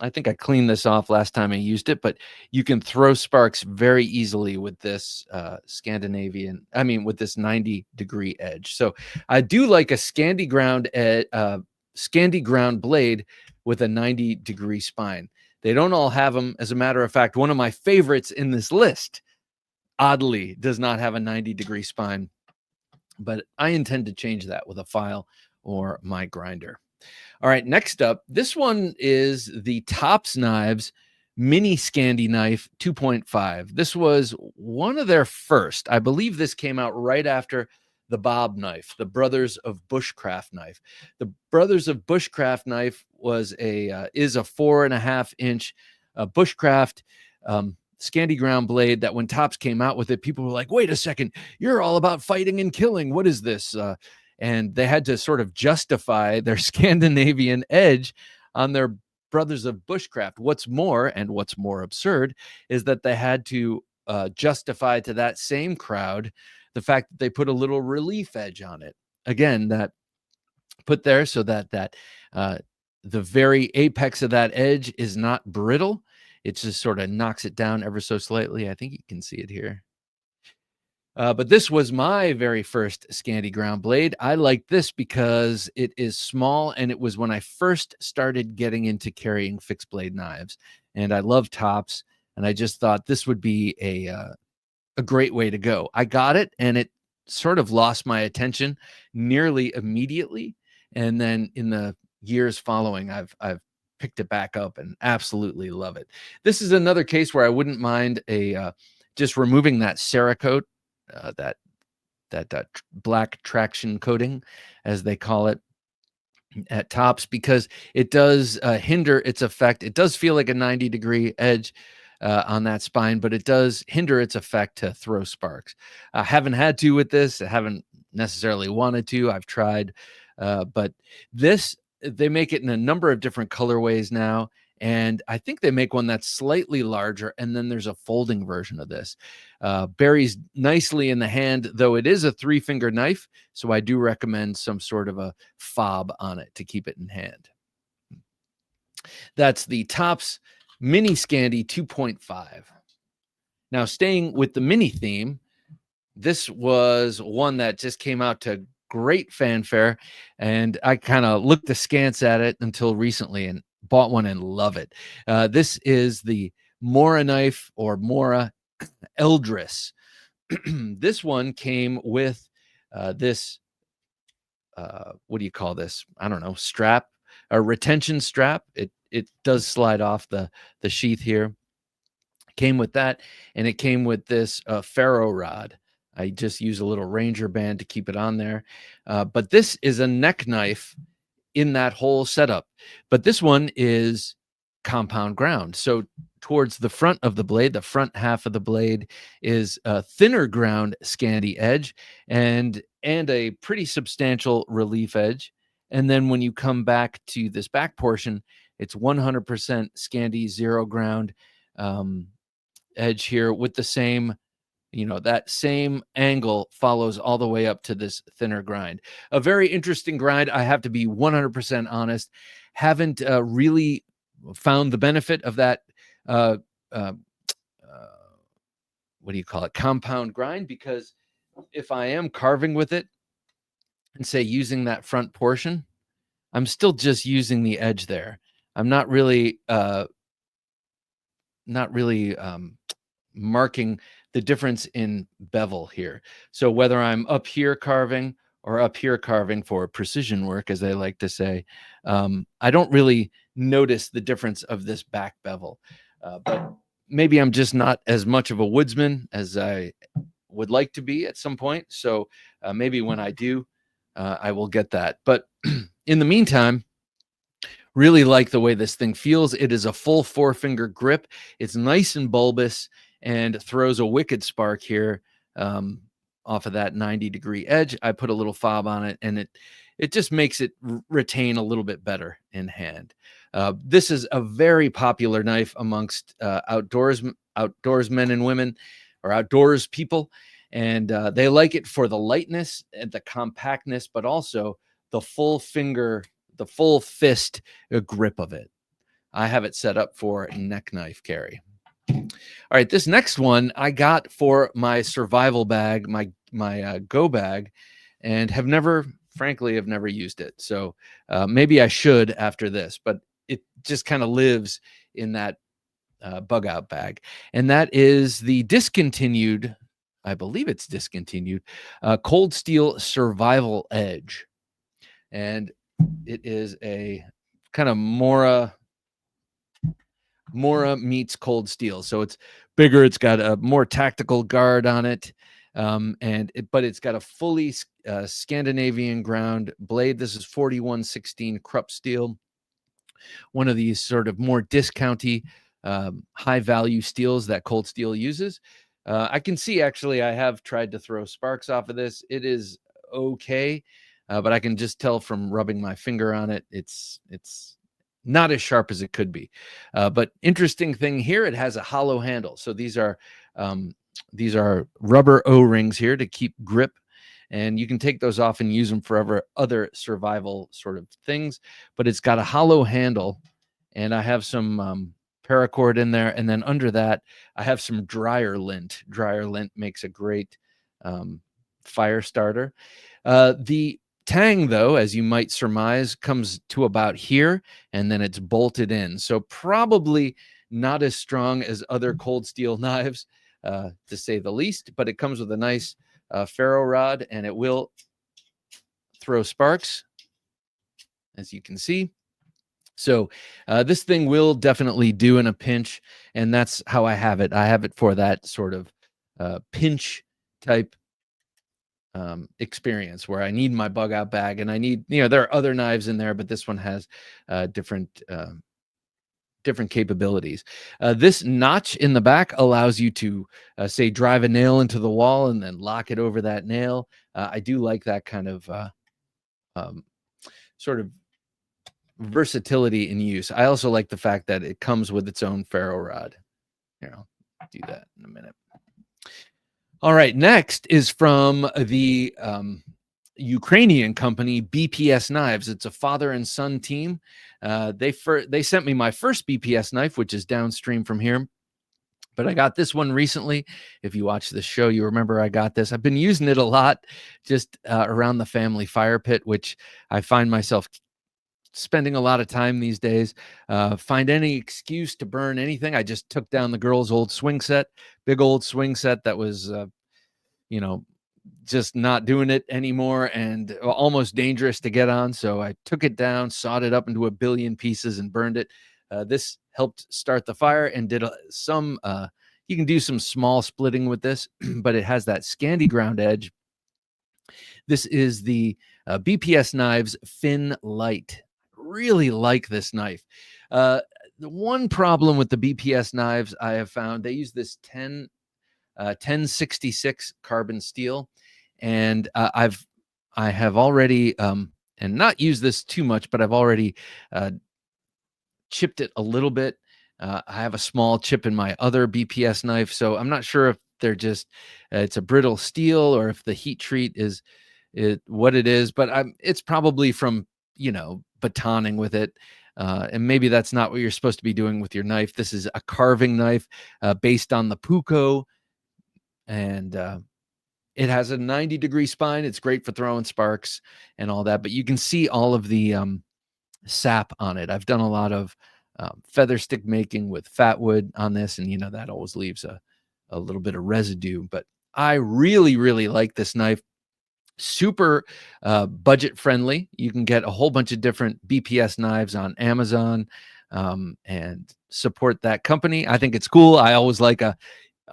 [SPEAKER 1] I think I cleaned this off last time I used it, but you can throw sparks very easily with this with this 90-degree edge. So I do like a Scandi Ground blade with a 90-degree spine. They don't all have them. As a matter of fact, one of my favorites in this list, oddly, does not have a 90-degree spine, but I intend to change that with a file or my grinder. All right, next up, this one is the Tops Knives Mini Scandi Knife 2.5. This was one of their first. I believe this came out right after the Bob knife, the Brothers of Bushcraft knife. The Brothers of Bushcraft knife is a 4.5-inch Bushcraft Scandi ground blade that when Tops came out with it, people were like, wait a second, you're all about fighting and killing. What is this? And they had to sort of justify their Scandinavian edge on their Brothers of Bushcraft. What's more absurd is that they had to justify to that same crowd the fact that they put a little relief edge on it. Again, that put there so that the very apex of that edge is not brittle. It just sort of knocks it down ever so slightly. I think you can see it here. But this was my very first Scandi ground blade. I like this because it is small, and it was when I first started getting into carrying fixed blade knives. And I love Tops, and I just thought this would be a great way to go. I got it, and it sort of lost my attention nearly immediately. And then in the years following, I've picked it back up and absolutely love it. This is another case where I wouldn't mind just removing that Cerakote. That black traction coating, as they call it at Tops, because it does hinder its effect. It does feel like a 90-degree edge on that spine, but it does hinder its effect to throw sparks. I haven't had to with this. I haven't necessarily wanted to. I've tried, but they make it in a number of different colorways now. And I think they make one that's slightly larger, and then there's a folding version of this. Buries nicely in the hand, though it is a 3-finger knife, so I do recommend some sort of a fob on it to keep it in hand. That's the Tops Mini Scandi 2.5. Now, staying with the mini theme, this was one that just came out to great fanfare, and I kind of looked askance at it until recently and bought one and love it. This is the Morakniv or Morakniv Eldris. This one came with this, what do you call this? I don't know, strap, a retention strap. It does slide off the sheath here. Came with that, and it came with this ferro rod. I just use a little Ranger band to keep it on there. But this is a neck knife in that whole setup. But this one is compound ground. So towards the front of the blade, the front half of the blade is a thinner ground Scandi edge and a pretty substantial relief edge. And then when you come back to this back portion, it's 100% Scandi zero ground edge here with the same, that same angle follows all the way up to this thinner grind. A very interesting grind. I have to be 100% honest. Haven't really found the benefit of that, what do you call it? Compound grind, because if I am carving with it and say using that front portion, I'm still just using the edge there. I'm not really marking the difference in bevel here. So whether I'm up here carving or up here carving for precision work, as they like to say, I don't really notice the difference of this back bevel. But maybe I'm just not as much of a woodsman as I would like to be at some point. So maybe when I do, I will get that. But in the meantime, really like the way this thing feels. It is a full 4-finger grip. It's nice and bulbous and throws a wicked spark here off of that 90-degree edge. I put a little fob on it, and it just makes it retain a little bit better in hand. This is a very popular knife amongst outdoors men and women, or outdoors people, and they like it for the lightness and the compactness, but also the full fist grip of it. I have it set up for neck knife carry. All right, this next one I got for my survival bag, my go bag, and have never used it. So maybe I should after this, but it just kind of lives in that bug out bag. And that is the discontinued, I believe it's discontinued, Cold Steel Survival Edge. And it is a kind of Mora meets Cold Steel. So it's bigger. It's got a more tactical guard on it. But it's got a fully Scandinavian ground blade. This is 4116 Krupp steel. One of these sort of more discounty, high value steels that Cold Steel uses. I can see, actually, I have tried to throw sparks off of this. It is okay. But I can just tell from rubbing my finger on it, it's not as sharp as it could be. But interesting thing here, it has a hollow handle. So these are rubber O-rings here to keep grip, and you can take those off and use them for other survival sort of things. But it's got a hollow handle, and I have some paracord in there, and then under that I have some dryer lint. Dryer lint makes a great fire starter. The tang, though, as you might surmise, comes to about here, and then it's bolted in. So probably not as strong as other Cold Steel knives, to say the least, but it comes with a nice ferro rod, and it will throw sparks, as you can see. So this thing will definitely do in a pinch, and that's how I have it. I have it for that sort of pinch type experience where I need my bug out bag, and I need, there are other knives in there, but this one has different capabilities. This notch in the back allows you to say drive a nail into the wall and then lock it over that nail. I do like that kind of sort of versatility in use. I also like the fact that it comes with its own ferro rod. Here, I'll do that in a minute. All right, next is from the Ukrainian company BPS Knives. It's a father and son team. They sent me my first BPS knife, which is downstream from here, but I got this one recently. If you watch the show, you remember I got this. I've been using it a lot just around the family fire pit, which I find myself spending a lot of time these days. Find any excuse to burn anything. I just took down the girls' old swing set, big old swing set that was just not doing it anymore and almost dangerous to get on. So I took it down, sawed it up into a billion pieces, and burned it. This helped start the fire and did you can do some small splitting with this, but it has that Scandi ground edge. This is the BPS Knives Fin Light. Really like this knife. The one problem with the BPS knives I have found, they use this 1066 carbon steel, and I have already and not used this too much, but I've already chipped it a little bit. I have a small chip in my other BPS knife, so I'm not sure if they're just it's a brittle steel or if the heat treat is what it is, but it's probably from batoning with it. And maybe that's not what you're supposed to be doing with your knife. This is a carving knife based on the Puko, and it has a 90-degree spine. It's great for throwing sparks and all that, but you can see all of the sap on it. I've done a lot of feather stick making with fat wood on this, and that always leaves a a little bit of residue. But I really, really like this knife. Super budget friendly. You can get a whole bunch of different BPS knives on Amazon and support that company. I think it's cool. I always like a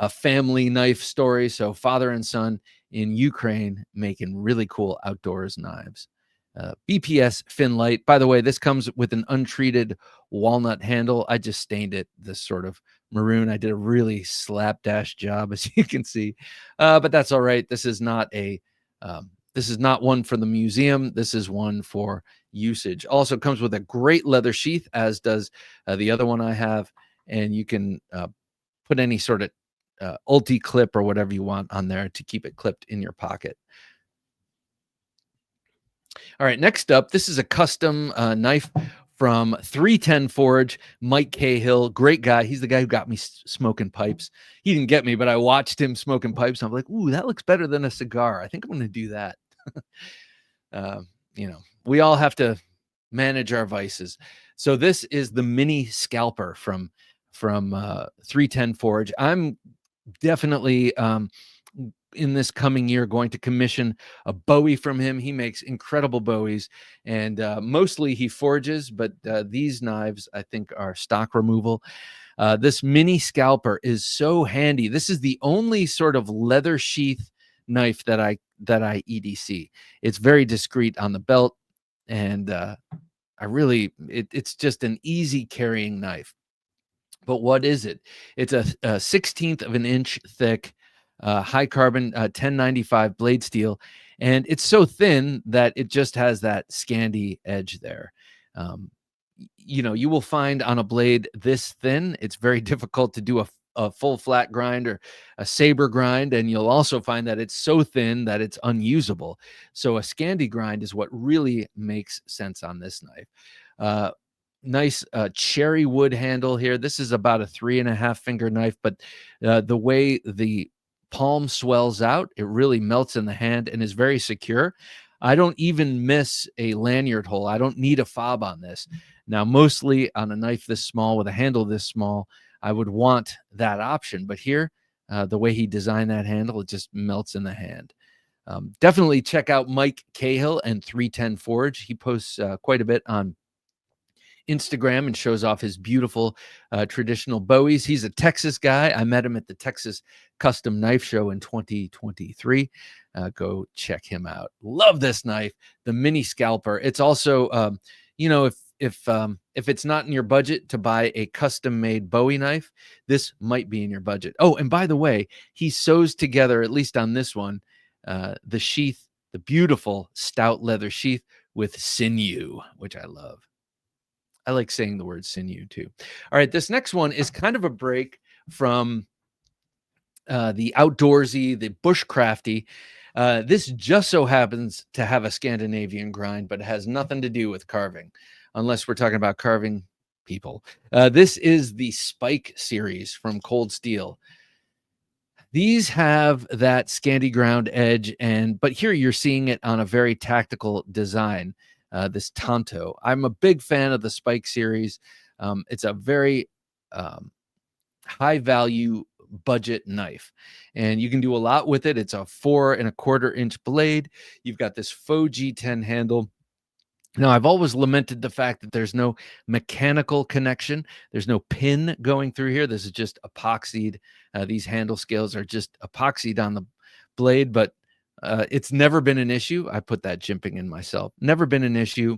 [SPEAKER 1] family knife story. So father and son in Ukraine making really cool outdoors knives. BPS Fin Light. By the way, this comes with an untreated walnut handle. I just stained it this sort of maroon. I did a really slapdash job, as you can see, but that's all right. This is not one for the museum. This is one for usage. Also comes with a great leather sheath, as does the other one I have, and you can put any sort of ulti clip or whatever you want on there to keep it clipped in your pocket. All right, next up, this is a custom knife from 310 Forge, Mike Cahill, great guy. He's the guy who got me smoking pipes. He didn't get me, but I watched him smoking pipes. I'm like, ooh, that looks better than a cigar. I think I'm going to do that. We all have to manage our vices. So this is the mini scalper from 310 Forge. I'm definitely in this coming year going to commission a Bowie from him. He makes incredible Bowies, and mostly he forges, but these knives I think are stock removal. This mini scalper is so handy. This is the only sort of leather sheath knife that I EDC. It's very discreet on the belt, and it's just an easy carrying knife. But what is it? It's a 1/16 of an inch thick, high carbon 1095 blade steel, and it's so thin that it just has that Scandi edge there. You will find on a blade this thin, it's very difficult to do a full flat grind or a saber grind, and you'll also find that it's so thin that it's unusable. So a Scandi grind is what really makes sense on this knife. Nice cherry wood handle here. This is about a 3.5 finger knife, but the way the palm swells out, it really melts in the hand and is very secure. I don't even miss a lanyard hole. I don't need a fob on this. Now, mostly on a knife this small with a handle this small, I would want that option. But here, the way he designed that handle, it just melts in the hand. Definitely check out Mike Cahill and 310 Forge. He posts quite a bit on Instagram and shows off his beautiful traditional Bowies. He's a Texas guy. I met him at the Texas Custom Knife Show in 2023. Go check him out. Love this knife, the mini scalper. It's also, if it's not in your budget to buy a custom made Bowie knife, this might be in your budget. Oh, and by the way, he sews together, at least on this one, the sheath, the beautiful stout leather sheath with sinew, which I love. I like saying the word sinew too. All right, this next one is kind of a break from the outdoorsy, the bushcrafty. This just so happens to have a Scandinavian grind, but it has nothing to do with carving, unless we're talking about carving people. This is the Spike series from Cold Steel. These have that Scandi ground edge, but here you're seeing it on a very tactical design. This Tanto. I'm a big fan of the Spike series. It's a very high value budget knife, and you can do a lot with it. It's a 4.25 inch blade. You've got this faux G10 handle. Now, I've always lamented the fact that there's no mechanical connection. There's no pin going through here. This is just epoxied. These handle scales are just epoxied on the blade, but it's never been an issue. I put that jimping in myself. Never been an issue.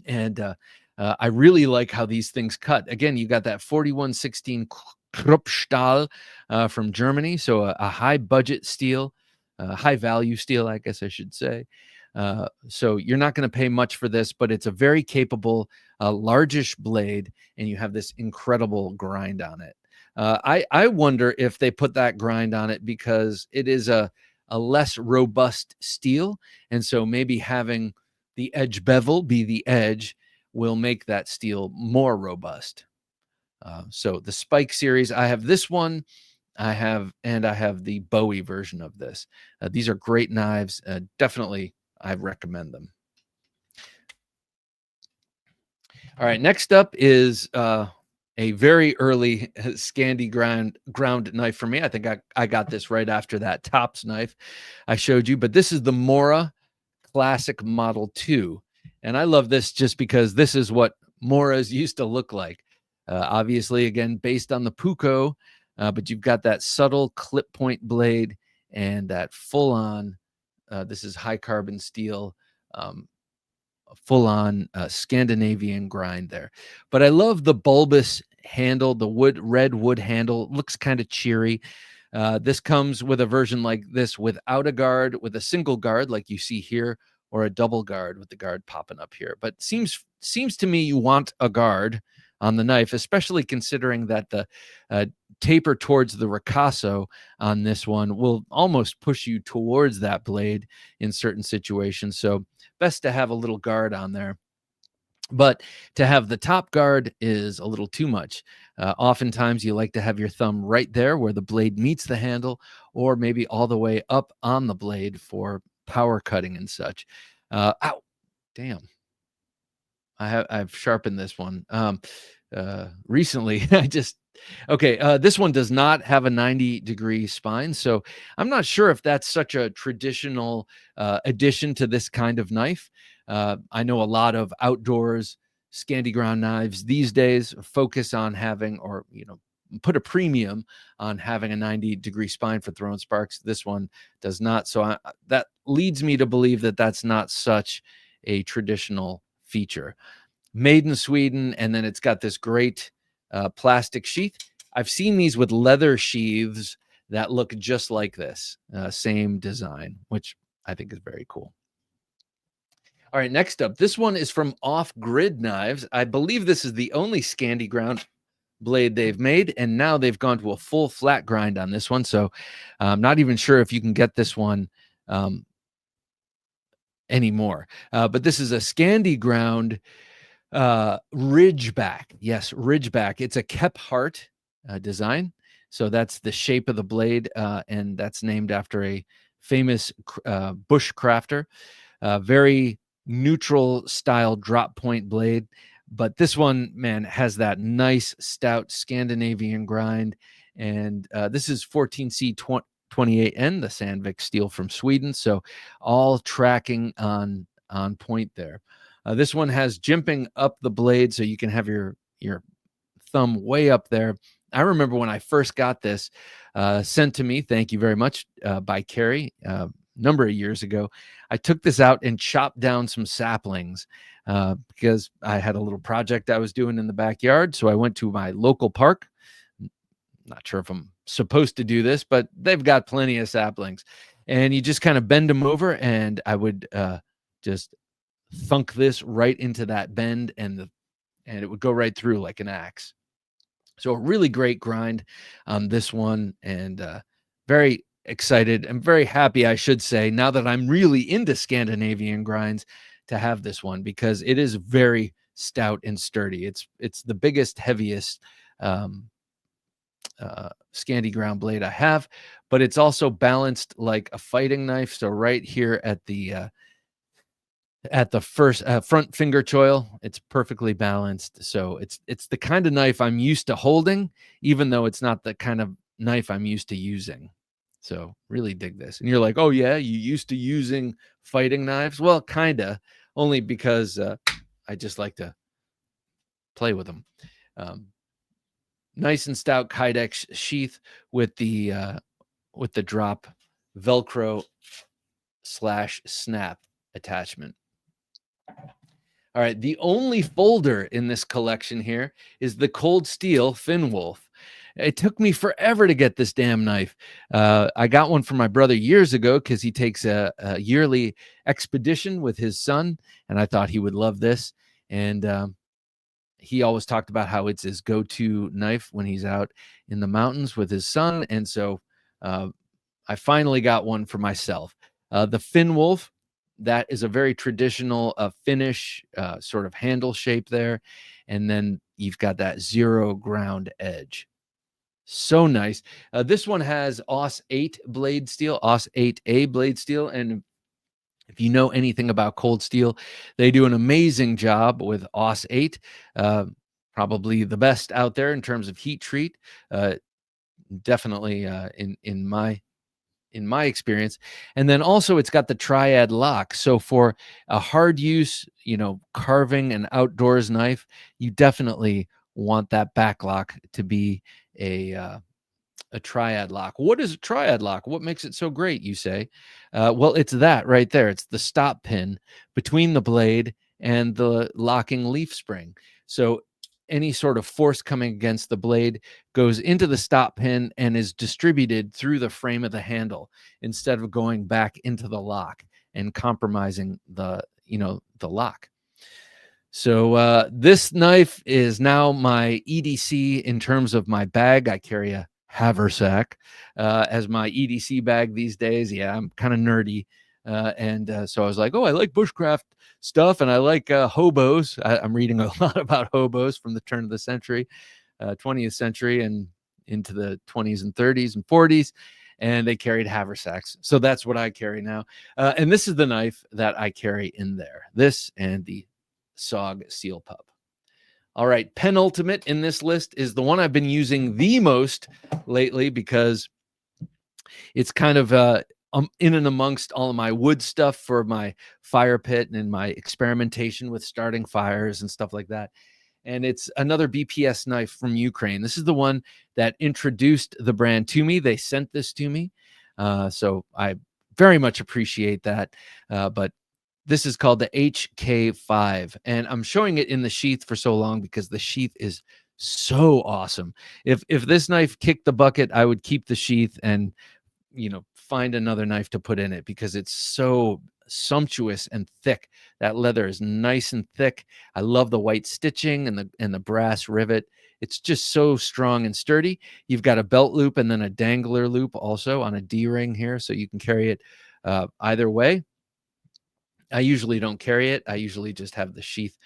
[SPEAKER 1] And I really like how these things cut. Again, you got that 4116 Kruppstahl from Germany. So a high budget steel, high value steel, I guess I should say. So you're not going to pay much for this, but it's a very capable, largish blade, and you have this incredible grind on it. I wonder if they put that grind on it because it is a less robust steel, and so maybe having the edge bevel be the edge will make that steel more robust. So the Spike series, I have this one, I have the Bowie version of this. These are great knives. Definitely, I recommend them. All right, next up is a very early Scandi ground knife for me. I think I got this right after that Tops knife I showed you, but this is the Mora Classic Model 2. And I love this just because this is what Moras used to look like. Obviously, again, based on the Puko, but you've got that subtle clip point blade and that full-on, this is high carbon steel, full-on Scandinavian grind there. But I love the bulbous handle, the red wood handle. Looks kind of cheery. This comes with a version like this without a guard, with a single guard like you see here, or a double guard with the guard popping up here. But seems to me you want a guard on the knife, especially considering that the taper towards the ricasso on this one will almost push you towards that blade in certain situations. So best to have a little guard on there. But to have the top guard is a little too much. Oftentimes you like to have your thumb right there where the blade meets the handle, or maybe all the way up on the blade for power cutting and such. Ow, damn. I've sharpened this one recently. This one does not have a 90-degree spine, so I'm not sure if that's such a traditional addition to this kind of knife. I know a lot of outdoors Scandi ground knives these days focus on having, or put a premium on having a 90-degree spine for throwing sparks. This one does not, so that leads me to believe that that's not such a traditional feature. Made in Sweden, and then it's got this great plastic sheath. I've seen these with leather sheaths that look just like this, same design, which I think is very cool. All right, next up, this one is from Off Grid Knives. I believe this is the only Scandi ground blade they've made, and now they've gone to a full flat grind on this one. So I'm not even sure if you can get this one anymore. But this is a Scandi ground Ridgeback. Yes, Ridgeback. It's a Kephart design. So that's the shape of the blade, and that's named after a famous bushcrafter. Very neutral style drop point blade. But this one, man, has that nice stout Scandinavian grind. And this is 14C28N, the Sandvik steel from Sweden. So all tracking on point there. This one has jimping up the blade, so you can have your thumb way up there. I remember when I first got this sent to me, thank you very much, by Carrie, a number of years ago. I took this out and chopped down some saplings because I had a little project I was doing in the backyard. So I went to my local park. Not sure if I'm supposed to do this, but they've got plenty of saplings. And you just kind of bend them over, and I would just thunk this right into that bend, and it would go right through like an axe. So a really great grind on this one, and very excited and very happy, I should say, now that I'm really into Scandinavian grinds, to have this one, because it is very stout and sturdy. It's the biggest, heaviest Scandi ground blade I have, but it's also balanced like a fighting knife. So right here at the first front finger choil, it's perfectly balanced. So it's the kind of knife I'm used to holding, even though it's not the kind of knife I'm used to using. So really dig this. And you're like, oh yeah, you used to using fighting knives? Well, kinda, only because I just like to play with them. Nice and stout Kydex sheath with the drop Velcro / snap attachment. All right, the only folder in this collection here is the Cold Steel Finwolf. It took me forever to get this damn knife. I got one for my brother years ago because he takes a yearly expedition with his son, and I thought he would love this. And he always talked about how it's his go-to knife when he's out in the mountains with his son. And so I finally got one for myself. The Finwolf, that is a very traditional Finnish sort of handle shape there. And then you've got that zero ground edge. So nice. This one has AUS 8 blade steel, AUS 8A blade steel. And if you know anything about Cold Steel, they do an amazing job with AUS 8. probably the best out there in terms of heat treat. Definitely in my experience. And then also it's got the triad lock. So for a hard use, carving and outdoors knife, you definitely want that back lock to be a triad lock. What is a triad lock? What makes it so great, you say? Well, it's that right there. It's the stop pin between the blade and the locking leaf spring. So any sort of force coming against the blade goes into the stop pin and is distributed through the frame of the handle instead of going back into the lock and compromising the lock. So this knife is now my EDC in terms of my bag. I carry a haversack as my EDC bag these days. Yeah, I'm kind of nerdy. So I was like, oh, I like bushcraft stuff, and I like hobos. I'm reading a lot about hobos from the turn of the century, 20th century, and into the 20s and 30s and 40s, and they carried haversacks. So that's what I carry now. And this is the knife that I carry in there. This and the SOG Seal Pup. All right, penultimate in this list is the one I've been using the most lately because it's kind of in and amongst all of my wood stuff for my fire pit and in my experimentation with starting fires and stuff like that. And it's another BPS knife from Ukraine. This is the one that introduced the brand to me. They sent this to me. So I very much appreciate that. But this is called the HK5. And I'm showing it in the sheath for so long because the sheath is so awesome. If this knife kicked the bucket, I would keep the sheath and find another knife to put in it because it's so sumptuous and thick. That leather is nice and thick. I love the white stitching and the brass rivet. It's just so strong and sturdy. You've got a belt loop and then a dangler loop also on a D-ring here, so you can carry it either way. I usually don't carry it. I usually just have the sheath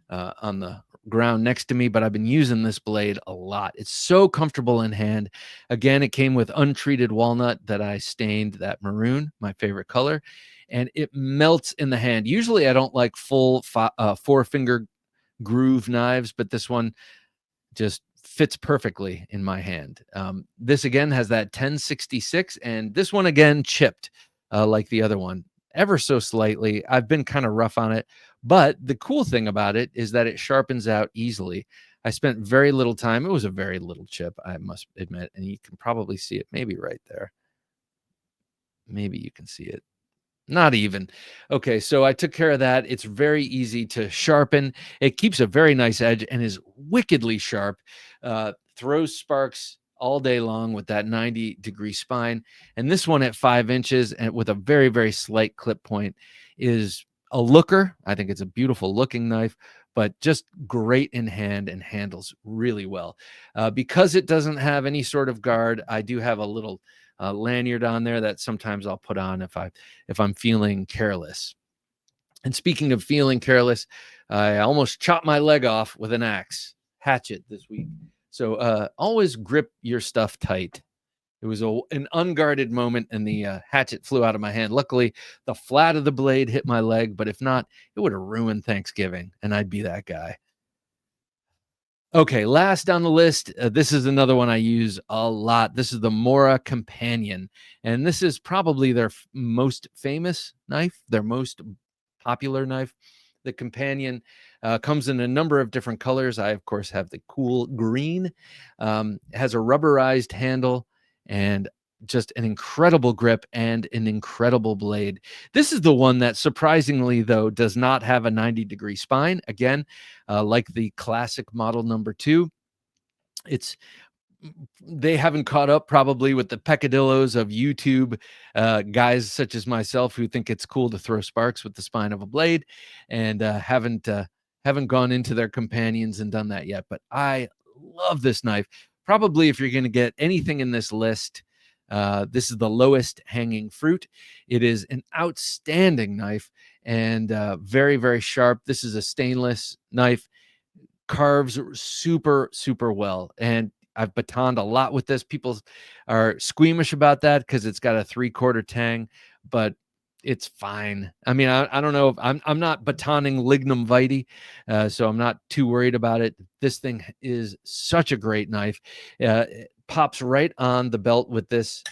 [SPEAKER 1] on the ground next to me, but I've been using this blade a lot. It's so comfortable in hand. Again, it came with untreated walnut that I stained that maroon, my favorite color, and it melts in the hand. Usually I don't like full four-finger groove knives, but this one just fits perfectly in my hand. This again has that 1066, and this one again chipped like the other one, ever so slightly. I've been kind of rough on it, but the cool thing about it is that it sharpens out easily. I spent very little time. It was a very little chip, I must admit, and you can probably see it maybe right there. Maybe you can see it. Not even. Okay, so I took care of that. It's very easy to sharpen. It keeps a very nice edge and is wickedly sharp. Throws sparks all day long with that 90-degree spine. And this one at 5 inches and with a very, very slight clip point is a looker. I think it's a beautiful looking knife, but just great in hand and handles really well. Because it doesn't have any sort of guard, I do have a little lanyard on there that sometimes I'll put on if I'm feeling careless. And speaking of feeling careless, I almost chopped my leg off with an axe hatchet this week. So always grip your stuff tight. It was an unguarded moment, and the hatchet flew out of my hand. Luckily, the flat of the blade hit my leg, but if not, it would have ruined Thanksgiving, and I'd be that guy. Okay, last on the list, this is another one I use a lot. This is the Mora Companion, and this is probably their most famous knife, their most popular knife. The Companion comes in a number of different colors. I, of course, have the cool green. It has a rubberized handle and just an incredible grip and an incredible blade. This is the one that surprisingly, though, does not have a 90-degree spine. Again, like the classic model number 2, they haven't caught up probably with the peccadillos of YouTube guys such as myself who think it's cool to throw sparks with the spine of a blade and haven't gone into their companions and done that yet. But I love this knife. Probably if you're going to get anything in this list, this is the lowest hanging fruit. It is an outstanding knife and very, very sharp. This is a stainless knife, carves super, super well. And I've batoned a lot with this. People are squeamish about that because it's got a 3/4 tang, but it's fine. I mean, I don't know if I'm not batoning lignum vitae, so I'm not too worried about it. This thing is such a great knife. It pops right on the belt with this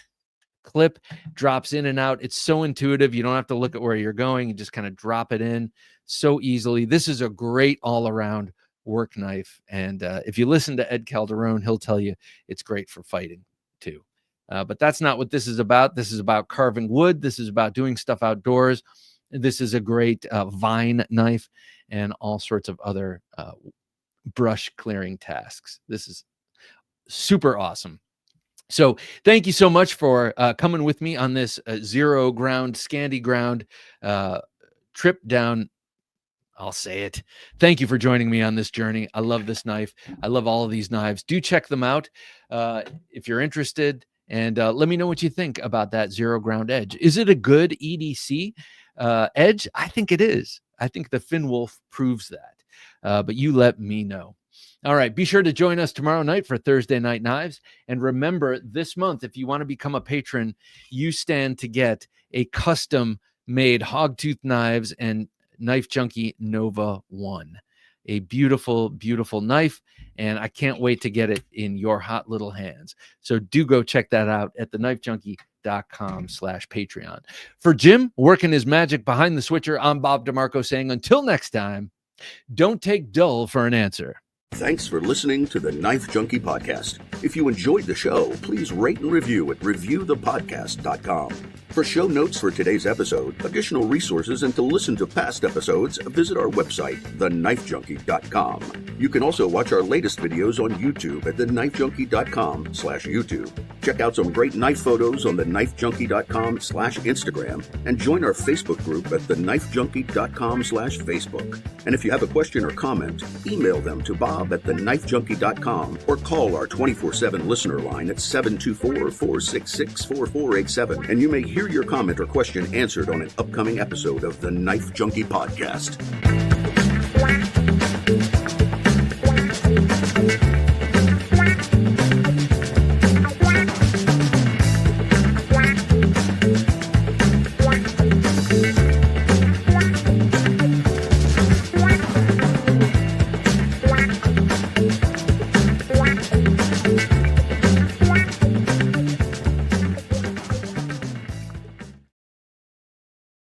[SPEAKER 1] clip, drops in and out. It's so intuitive. You don't have to look at where you're going. You just kind of drop it in so easily. This is a great all-around work knife. And if you listen to Ed Calderon, he'll tell you it's great for fighting too. But that's not what this is about. This is about carving wood. This is about doing stuff outdoors. This is a great vine knife and all sorts of other brush clearing tasks. This is super awesome. So thank you so much for coming with me on this zero ground, Scandi Grind trip down. I'll say it. Thank you for joining me on this journey. I love this knife. I love all of these knives. Do check them out if you're interested. And let me know what you think about that zero ground edge. Is it a good EDC edge? I think it is. I think the Finn Wolf proves that. But you let me know. All right. Be sure to join us tomorrow night for Thursday Night Knives. And remember, this month, if you want to become a patron, you stand to get a custom-made Hogtooth knives and Knife Junkie NoVA-1. A beautiful, beautiful knife, and I can't wait to get it in your hot little hands. So do go check that out at TheKnifeJunkie.com/Patreon. For Jim, working his magic behind the switcher, I'm Bob DeMarco saying until next time, don't take dull for an answer.
[SPEAKER 2] Thanks for listening to the Knife Junkie podcast. If you enjoyed the show, please rate and review at reviewthepodcast.com. For show notes for today's episode, additional resources, and to listen to past episodes, visit our website, TheKnifeJunkie.com. You can also watch our latest videos on YouTube at TheKnifeJunkie.com/YouTube. Check out some great knife photos on TheKnifeJunkie.com/Instagram and join our Facebook group at TheKnifeJunkie.com/Facebook. And if you have a question or comment, email them to bob@TheKnifeJunkie.com or call our 24/7 listener line at 724-466-4487, and you may hear your comment or question answered on an upcoming episode of the Knife Junkie podcast.